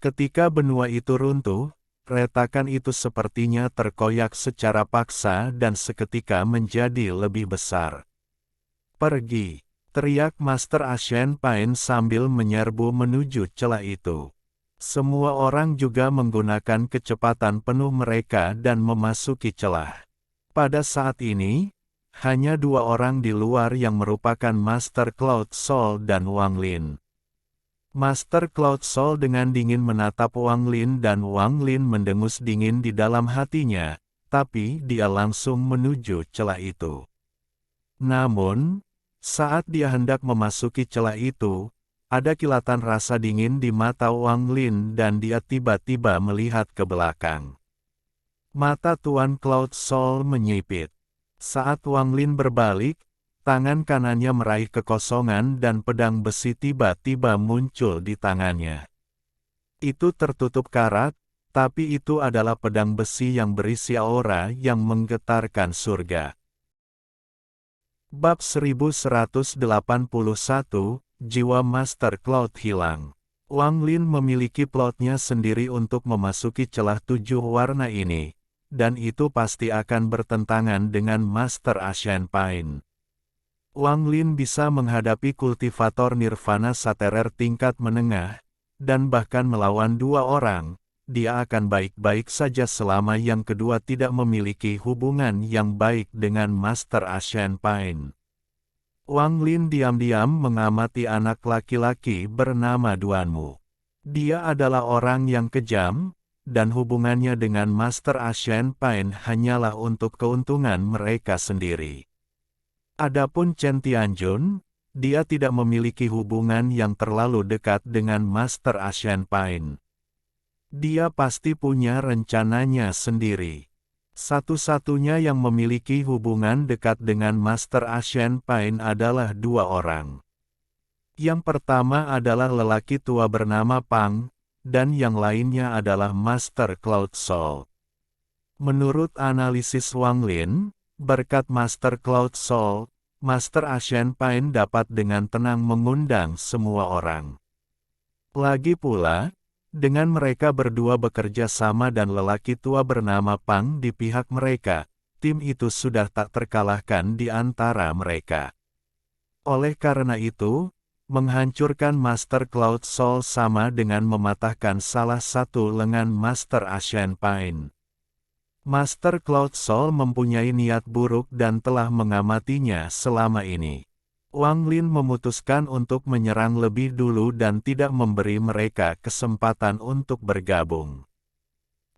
Speaker 1: Ketika benua itu runtuh, retakan itu sepertinya terkoyak secara paksa dan seketika menjadi lebih besar. "Pergi!" teriak Master Ashen Pain sambil menyerbu menuju celah itu. Semua orang juga menggunakan kecepatan penuh mereka dan memasuki celah. Pada saat ini, hanya 2 orang di luar yang merupakan Master Cloud Soul dan Wang Lin. Master Cloud Soul dengan dingin menatap Wang Lin dan Wang Lin mendengus dingin di dalam hatinya, tapi dia langsung menuju celah itu. Namun, saat dia hendak memasuki celah itu, ada kilatan rasa dingin di mata Wang Lin dan dia tiba-tiba melihat ke belakang. Mata Tuan Cloud Soul menyipit. Saat Wang Lin berbalik, tangan kanannya meraih kekosongan dan pedang besi tiba-tiba muncul di tangannya. Itu tertutup karat, tapi itu adalah pedang besi yang berisi aura yang menggetarkan surga. Bab 1181, Jiwa Master Cloud hilang. Wang Lin memiliki plotnya sendiri untuk memasuki celah 7 warna ini, dan itu pasti akan bertentangan dengan Master Ashen Pain. Wang Lin bisa menghadapi kultivator Nirvana Saterer tingkat menengah, dan bahkan melawan 2 orang, dia akan baik-baik saja selama yang kedua tidak memiliki hubungan yang baik dengan Master Ashen Pain. Wang Lin diam-diam mengamati anak laki-laki bernama Duanmu. Dia adalah orang yang kejam, dan hubungannya dengan Master Ashen Pain hanyalah untuk keuntungan mereka sendiri. Adapun Chen Tianjun, dia tidak memiliki hubungan yang terlalu dekat dengan Master Ashen Pain. Dia pasti punya rencananya sendiri. Satu-satunya yang memiliki hubungan dekat dengan Master Ashen Pain adalah 2 orang. Yang pertama adalah lelaki tua bernama Pang, dan yang lainnya adalah Master Cloud Soul. Menurut analisis Wang Lin, berkat Master Cloud Soul, Master Ashen Pain dapat dengan tenang mengundang semua orang. Lagi pula, dengan mereka berdua bekerja sama dan lelaki tua bernama Pang di pihak mereka, tim itu sudah tak terkalahkan di antara mereka. Oleh karena itu, menghancurkan Master Cloud Soul sama dengan mematahkan salah satu lengan Master Ashen Pain. Master Cloud Soul mempunyai niat buruk dan telah mengamatinya selama ini. Wang Lin memutuskan untuk menyerang lebih dulu dan tidak memberi mereka kesempatan untuk bergabung.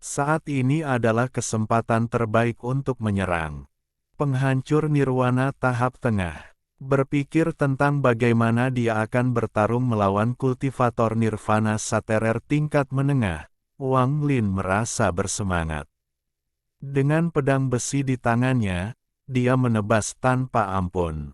Speaker 1: Saat ini adalah kesempatan terbaik untuk menyerang. Penghancur Nirwana tahap tengah. Berpikir tentang bagaimana dia akan bertarung melawan kultivator Nirvana Saterer tingkat menengah, Wang Lin merasa bersemangat. Dengan pedang besi di tangannya, dia menebas tanpa ampun.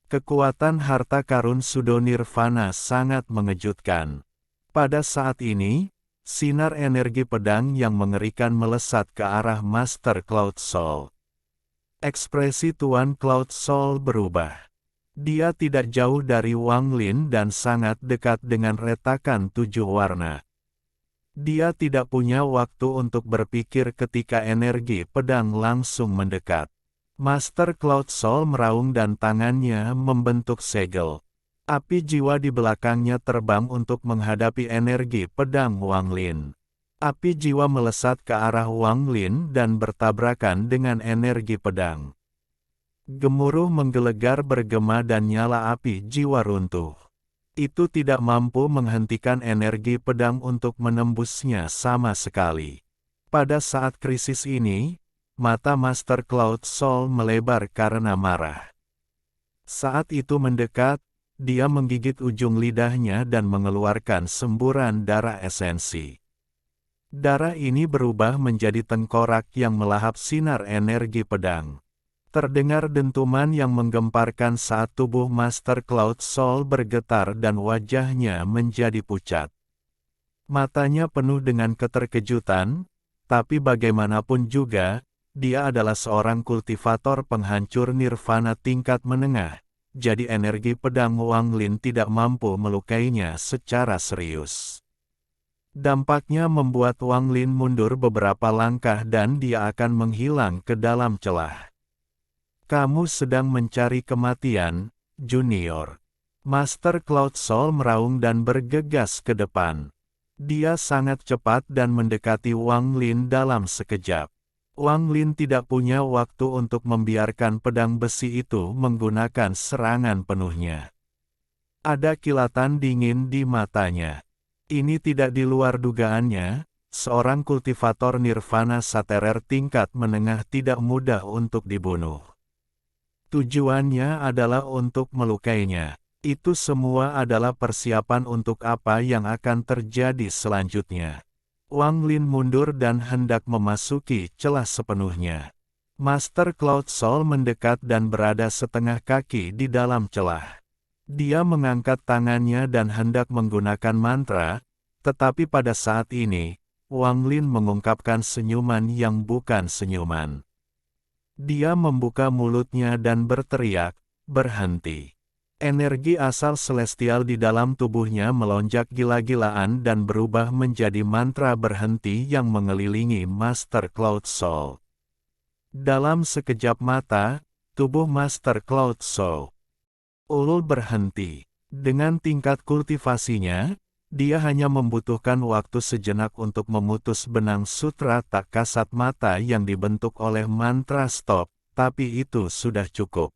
Speaker 1: Kekuatan harta karun Sudo Nirvana sangat mengejutkan. Pada saat ini, sinar energi pedang yang mengerikan melesat ke arah Master Cloud Soul. Ekspresi Tuan Cloud Soul berubah. Dia tidak jauh dari Wang Lin dan sangat dekat dengan retakan 7 warna. Dia tidak punya waktu untuk berpikir ketika energi pedang langsung mendekat. Master Cloud Soul meraung dan tangannya membentuk segel. Api jiwa di belakangnya terbang untuk menghadapi energi pedang Wang Lin. Api jiwa melesat ke arah Wang Lin dan bertabrakan dengan energi pedang. Gemuruh menggelegar bergema dan nyala api jiwa runtuh. Itu tidak mampu menghentikan energi pedang untuk menembusnya sama sekali. Pada saat krisis ini, mata Master Cloud Soul melebar karena marah. Saat itu mendekat, dia menggigit ujung lidahnya dan mengeluarkan semburan darah esensi. Darah ini berubah menjadi tengkorak yang melahap sinar energi pedang. Terdengar dentuman yang menggemparkan saat tubuh Master Cloud Soul bergetar dan wajahnya menjadi pucat. Matanya penuh dengan keterkejutan, tapi bagaimanapun juga, dia adalah seorang kultivator penghancur nirvana tingkat menengah, jadi energi pedang Wang Lin tidak mampu melukainya secara serius. Dampaknya membuat Wang Lin mundur beberapa langkah dan dia akan menghilang ke dalam celah. Kamu sedang mencari kematian, Junior. Master Cloud Soul meraung dan bergegas ke depan. Dia sangat cepat dan mendekati Wang Lin dalam sekejap. Wang Lin tidak punya waktu untuk membiarkan pedang besi itu menggunakan serangan penuhnya. Ada kilatan dingin di matanya. Ini tidak di luar dugaannya, seorang kultivator nirvana saterer tingkat menengah tidak mudah untuk dibunuh. Tujuannya adalah untuk melukainya. Itu semua adalah persiapan untuk apa yang akan terjadi selanjutnya. Wang Lin mundur dan hendak memasuki celah sepenuhnya. Master Cloud Soul mendekat dan berada setengah kaki di dalam celah. Dia mengangkat tangannya dan hendak menggunakan mantra, tetapi pada saat ini, Wang Lin mengungkapkan senyuman yang bukan senyuman. Dia membuka mulutnya dan berteriak, "Berhenti." Energi asal celestial di dalam tubuhnya melonjak gila-gilaan dan berubah menjadi mantra berhenti yang mengelilingi Master Cloud Soul. Dalam sekejap mata, tubuh Master Cloud Soul berhenti. Dengan tingkat kultivasinya, dia hanya membutuhkan waktu sejenak untuk memutus benang sutra tak kasat mata yang dibentuk oleh mantra stop, tapi itu sudah cukup.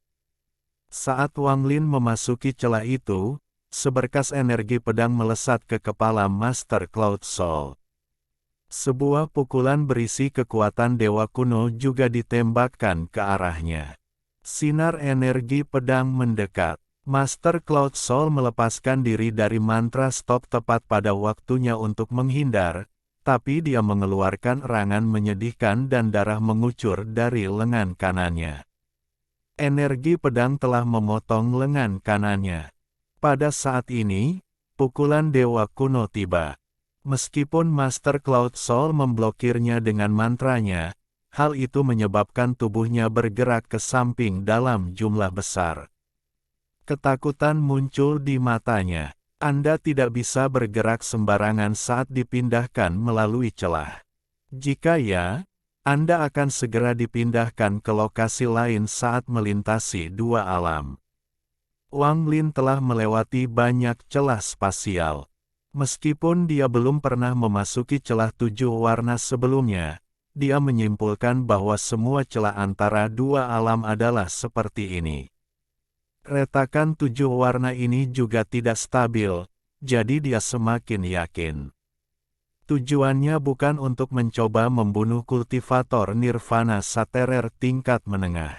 Speaker 1: Saat Wang Lin memasuki celah itu, seberkas energi pedang melesat ke kepala Master Cloud Soul. Sebuah pukulan berisi kekuatan dewa kuno juga ditembakkan ke arahnya. Sinar energi pedang mendekat. Master Cloud Soul melepaskan diri dari mantra stop tepat pada waktunya untuk menghindar, tapi dia mengeluarkan erangan menyedihkan dan darah mengucur dari lengan kanannya. Energi pedang telah memotong lengan kanannya. Pada saat ini, pukulan dewa kuno tiba. Meskipun Master Cloud Soul memblokirnya dengan mantranya, hal itu menyebabkan tubuhnya bergerak ke samping dalam jumlah besar. Ketakutan muncul di matanya. Anda tidak bisa bergerak sembarangan saat dipindahkan melalui celah. Jika ya, Anda akan segera dipindahkan ke lokasi lain saat melintasi dua alam. Wang Lin telah melewati banyak celah spasial. Meskipun dia belum pernah memasuki celah 7 warna sebelumnya, dia menyimpulkan bahwa semua celah antara dua alam adalah seperti ini. Retakan 7 warna ini juga tidak stabil, jadi dia semakin yakin. Tujuannya bukan untuk mencoba membunuh kultivator nirvana saterer tingkat menengah.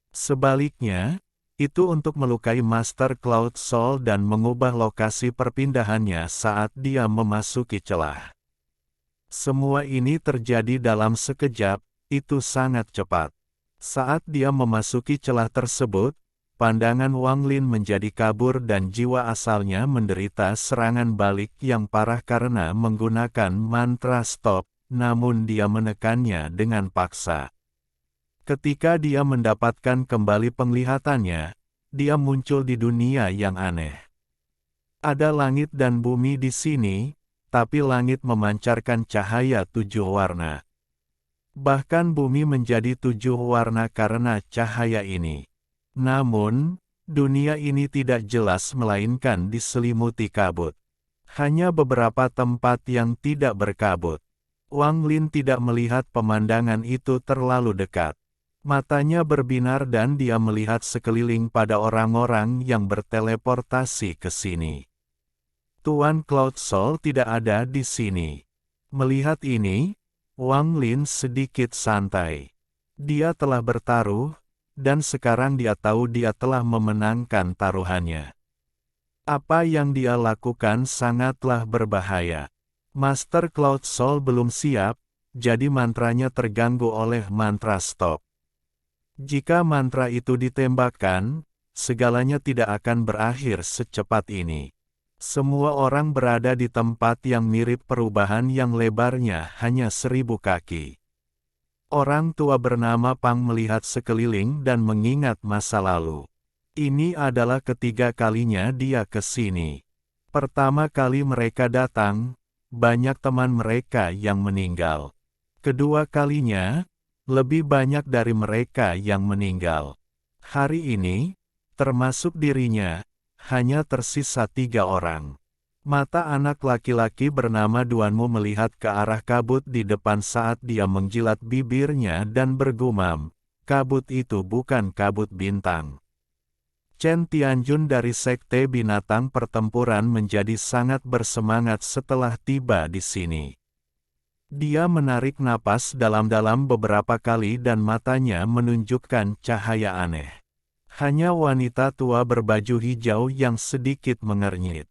Speaker 1: Sebaliknya, itu untuk melukai Master Cloud Soul dan mengubah lokasi perpindahannya saat dia memasuki celah. Semua ini terjadi dalam sekejap, itu sangat cepat. Saat dia memasuki celah tersebut, pandangan Wang Lin menjadi kabur dan jiwa asalnya menderita serangan balik yang parah karena menggunakan mantra stop, namun dia menekannya dengan paksa. Ketika dia mendapatkan kembali penglihatannya, dia muncul di dunia yang aneh. Ada langit dan bumi di sini, tapi langit memancarkan cahaya 7 warna. Bahkan bumi menjadi 7 warna karena cahaya ini. Namun, dunia ini tidak jelas melainkan diselimuti kabut. Hanya beberapa tempat yang tidak berkabut. Wang Lin tidak melihat pemandangan itu terlalu dekat. Matanya berbinar dan dia melihat sekeliling pada orang-orang yang berteleportasi ke sini. Tuan Cloud Soul tidak ada di sini. Melihat ini, Wang Lin sedikit santai. Dia telah bertaruh, dan sekarang dia tahu dia telah memenangkan taruhannya. Apa yang dia lakukan sangatlah berbahaya. Master Cloud Soul belum siap, jadi mantranya terganggu oleh mantra stop. Jika mantra itu ditembakkan, segalanya tidak akan berakhir secepat ini. Semua orang berada di tempat yang mirip perubahan yang lebarnya hanya 1000 kaki. Orang tua bernama Pang melihat sekeliling dan mengingat masa lalu. Ini adalah ketiga kalinya dia ke sini. Pertama kali mereka datang, banyak teman mereka yang meninggal. Kedua kalinya, lebih banyak dari mereka yang meninggal. Hari ini, termasuk dirinya, hanya tersisa 3 orang. Mata anak laki-laki bernama Duanmu melihat ke arah kabut di depan saat dia menjilat bibirnya dan bergumam, kabut itu bukan kabut bintang. Chen Tianjun dari Sekte Binatang Pertempuran menjadi sangat bersemangat setelah tiba di sini. Dia menarik napas dalam-dalam beberapa kali dan matanya menunjukkan cahaya aneh. Hanya wanita tua berbaju hijau yang sedikit mengernyit.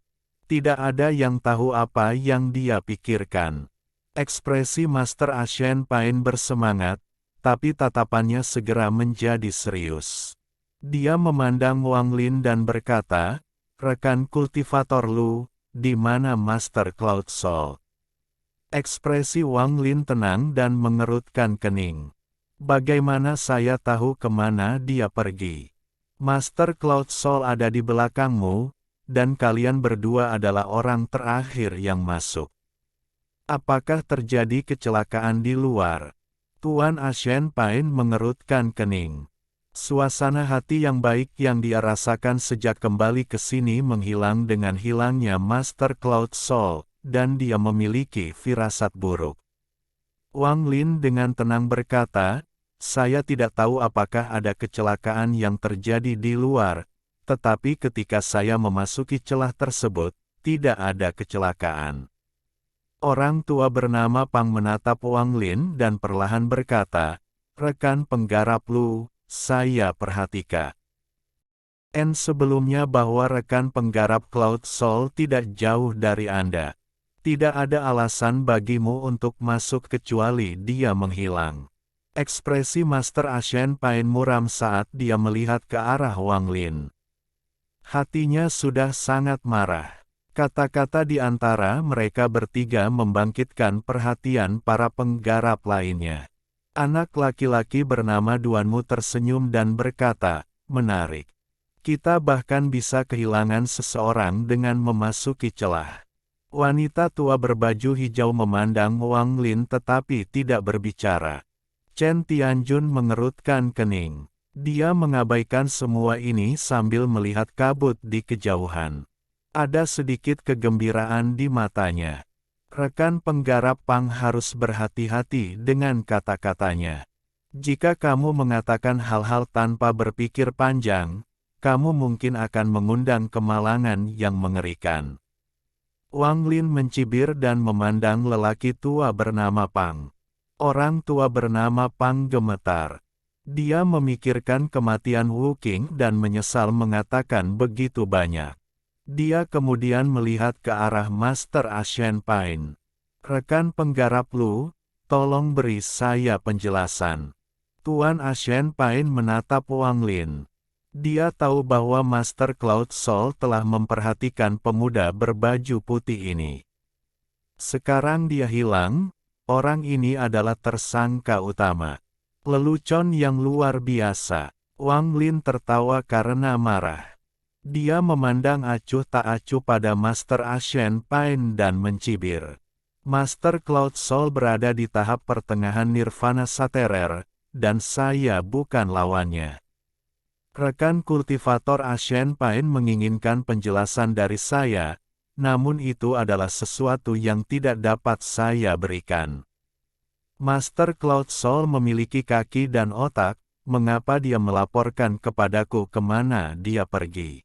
Speaker 1: Tidak ada yang tahu apa yang dia pikirkan. Ekspresi Master Ashen Pain bersemangat, tapi tatapannya segera menjadi serius. Dia memandang Wang Lin dan berkata, "Rekan kultivator Lu, di mana Master Cloud Soul?" Ekspresi Wang Lin tenang dan mengerutkan kening. "Bagaimana saya tahu kemana dia pergi? Master Cloud Soul ada di belakangmu, dan kalian berdua adalah orang terakhir yang masuk. Apakah terjadi kecelakaan di luar?" Tuan Ashen Pain mengerutkan kening. Suasana hati yang baik yang dia rasakan sejak kembali ke sini menghilang dengan hilangnya Master Cloud Soul, dan dia memiliki firasat buruk. Wang Lin dengan tenang berkata, "Saya tidak tahu apakah ada kecelakaan yang terjadi di luar, tetapi ketika saya memasuki celah tersebut, tidak ada kecelakaan." Orang tua bernama Pang menatap Wang Lin dan perlahan berkata, "Rekan penggarap Lu, saya perhatikan sebelumnya bahwa rekan penggarap Cloud Soul tidak jauh dari Anda. Tidak ada alasan bagimu untuk masuk kecuali dia menghilang." Ekspresi Master Ashen Pain muram saat dia melihat ke arah Wang Lin. Hatinya sudah sangat marah. Kata-kata di antara mereka bertiga membangkitkan perhatian para penggarap lainnya. Anak laki-laki bernama Duanmu tersenyum dan berkata, "Menarik. Kita bahkan bisa kehilangan seseorang dengan memasuki celah." Wanita tua berbaju hijau memandang Wang Lin tetapi tidak berbicara. Chen Tianjun mengerutkan kening. Dia mengabaikan semua ini sambil melihat kabut di kejauhan. Ada sedikit kegembiraan di matanya. Rekan penggarap Pang harus berhati-hati dengan kata-katanya. Jika kamu mengatakan hal-hal tanpa berpikir panjang, kamu mungkin akan mengundang kemalangan yang mengerikan. Wang Lin mencibir dan memandang lelaki tua bernama Pang. Orang tua bernama Pang gemetar. Dia memikirkan kematian Wu Qing dan menyesal mengatakan begitu banyak. Dia kemudian melihat ke arah Master Ashen Pain. "Rekan penggarap Lu, tolong beri saya penjelasan." Tuan Ashen Pain menatap Wang Lin. Dia tahu bahwa Master Cloud Soul telah memperhatikan pemuda berbaju putih ini. Sekarang dia hilang, orang ini adalah tersangka utama. Lelucon yang luar biasa. Wang Lin tertawa karena marah. Dia memandang acuh tak acuh pada Master Ashen Pain dan mencibir. Master Cloud Soul berada di tahap pertengahan Nirvana Saterer, dan saya bukan lawannya. Rekan kultivator Ashen Pain menginginkan penjelasan dari saya, namun itu adalah sesuatu yang tidak dapat saya berikan. Master Cloud Soul memiliki kaki dan otak, mengapa dia melaporkan kepadaku kemana dia pergi?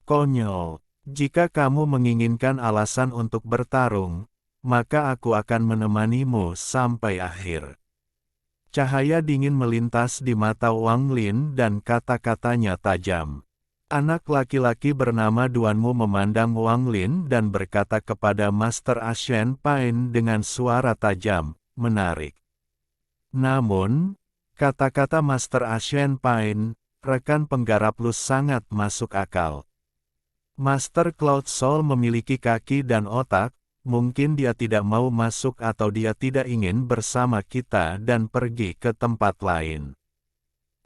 Speaker 1: Konyol. Jika kamu menginginkan alasan untuk bertarung, maka aku akan menemanimu sampai akhir. Cahaya dingin melintas di mata Wang Lin dan kata-katanya tajam. Anak laki-laki bernama Duanmu memandang Wang Lin dan berkata kepada Master Ashen Pain dengan suara tajam, menarik. Namun, kata-kata Master Ashen Pain, rekan penggarap Lu sangat masuk akal. Master Cloud Soul memiliki kaki dan otak, mungkin dia tidak mau masuk atau dia tidak ingin bersama kita dan pergi ke tempat lain.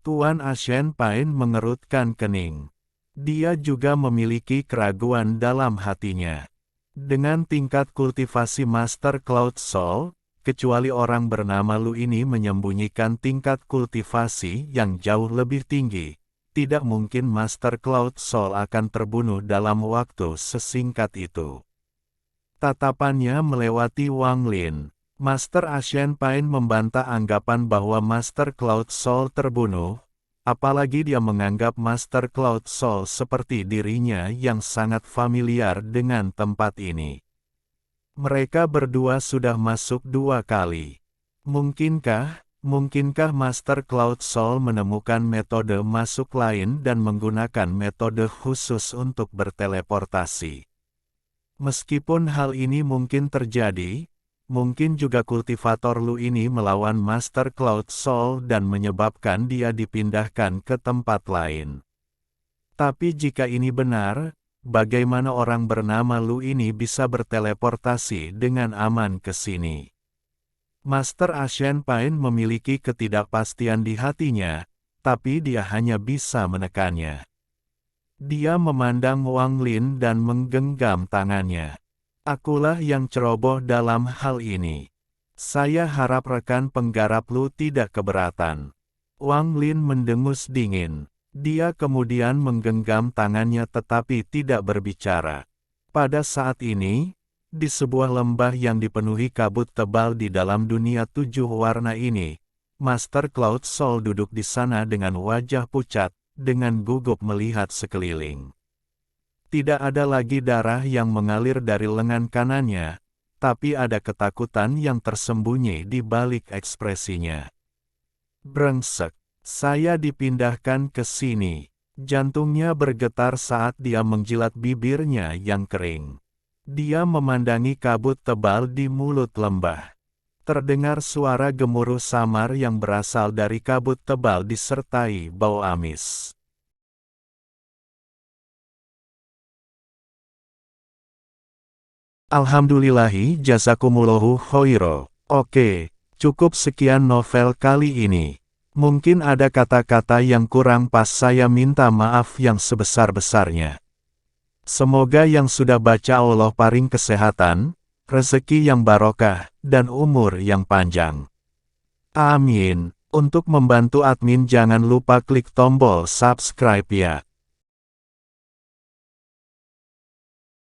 Speaker 1: Tuan Ashen Pain mengerutkan kening. Dia juga memiliki keraguan dalam hatinya. Dengan tingkat kultivasi Master Cloud Soul, kecuali orang bernama Lu ini menyembunyikan tingkat kultivasi yang jauh lebih tinggi, tidak mungkin Master Cloud Soul akan terbunuh dalam waktu sesingkat itu. Tatapannya melewati Wang Lin. Master Ashen Pain membantah anggapan bahwa Master Cloud Soul terbunuh, apalagi dia menganggap Master Cloud Soul seperti dirinya yang sangat familiar dengan tempat ini. Mereka berdua sudah masuk 2 kali. Mungkinkah Master Cloud Soul menemukan metode masuk lain dan menggunakan metode khusus untuk berteleportasi? Meskipun hal ini mungkin terjadi, mungkin juga kultivator Lu ini melawan Master Cloud Soul dan menyebabkan dia dipindahkan ke tempat lain. Tapi jika ini benar, bagaimana orang bernama Lu ini bisa berteleportasi dengan aman ke sini? Master Ashen Pain memiliki ketidakpastian di hatinya, tapi dia hanya bisa menekannya. Dia memandang Wang Lin dan menggenggam tangannya. Akulah yang ceroboh dalam hal ini. Saya harap rekan penggarap Lu tidak keberatan. Wang Lin mendengus dingin. Dia kemudian menggenggam tangannya tetapi tidak berbicara. Pada saat ini, di sebuah lembah yang dipenuhi kabut tebal di dalam dunia 7 warna ini, Master Cloud Soul duduk di sana dengan wajah pucat, dengan gugup melihat sekeliling. Tidak ada lagi darah yang mengalir dari lengan kanannya, tapi ada ketakutan yang tersembunyi di balik ekspresinya. Brengsek, saya dipindahkan ke sini. Jantungnya bergetar saat dia menjilat bibirnya yang kering. Dia memandangi kabut tebal di mulut lembah. Terdengar suara gemuruh samar yang berasal dari kabut tebal disertai bau amis. Alhamdulillahi jazakumullahu khoiro. Oke, cukup sekian novel kali ini. Mungkin ada kata-kata yang kurang pas, saya minta maaf yang sebesar-besarnya. Semoga yang sudah baca Allah paring kesehatan, rezeki yang barokah, dan umur yang panjang. Amin. Untuk membantu admin jangan lupa klik tombol subscribe ya.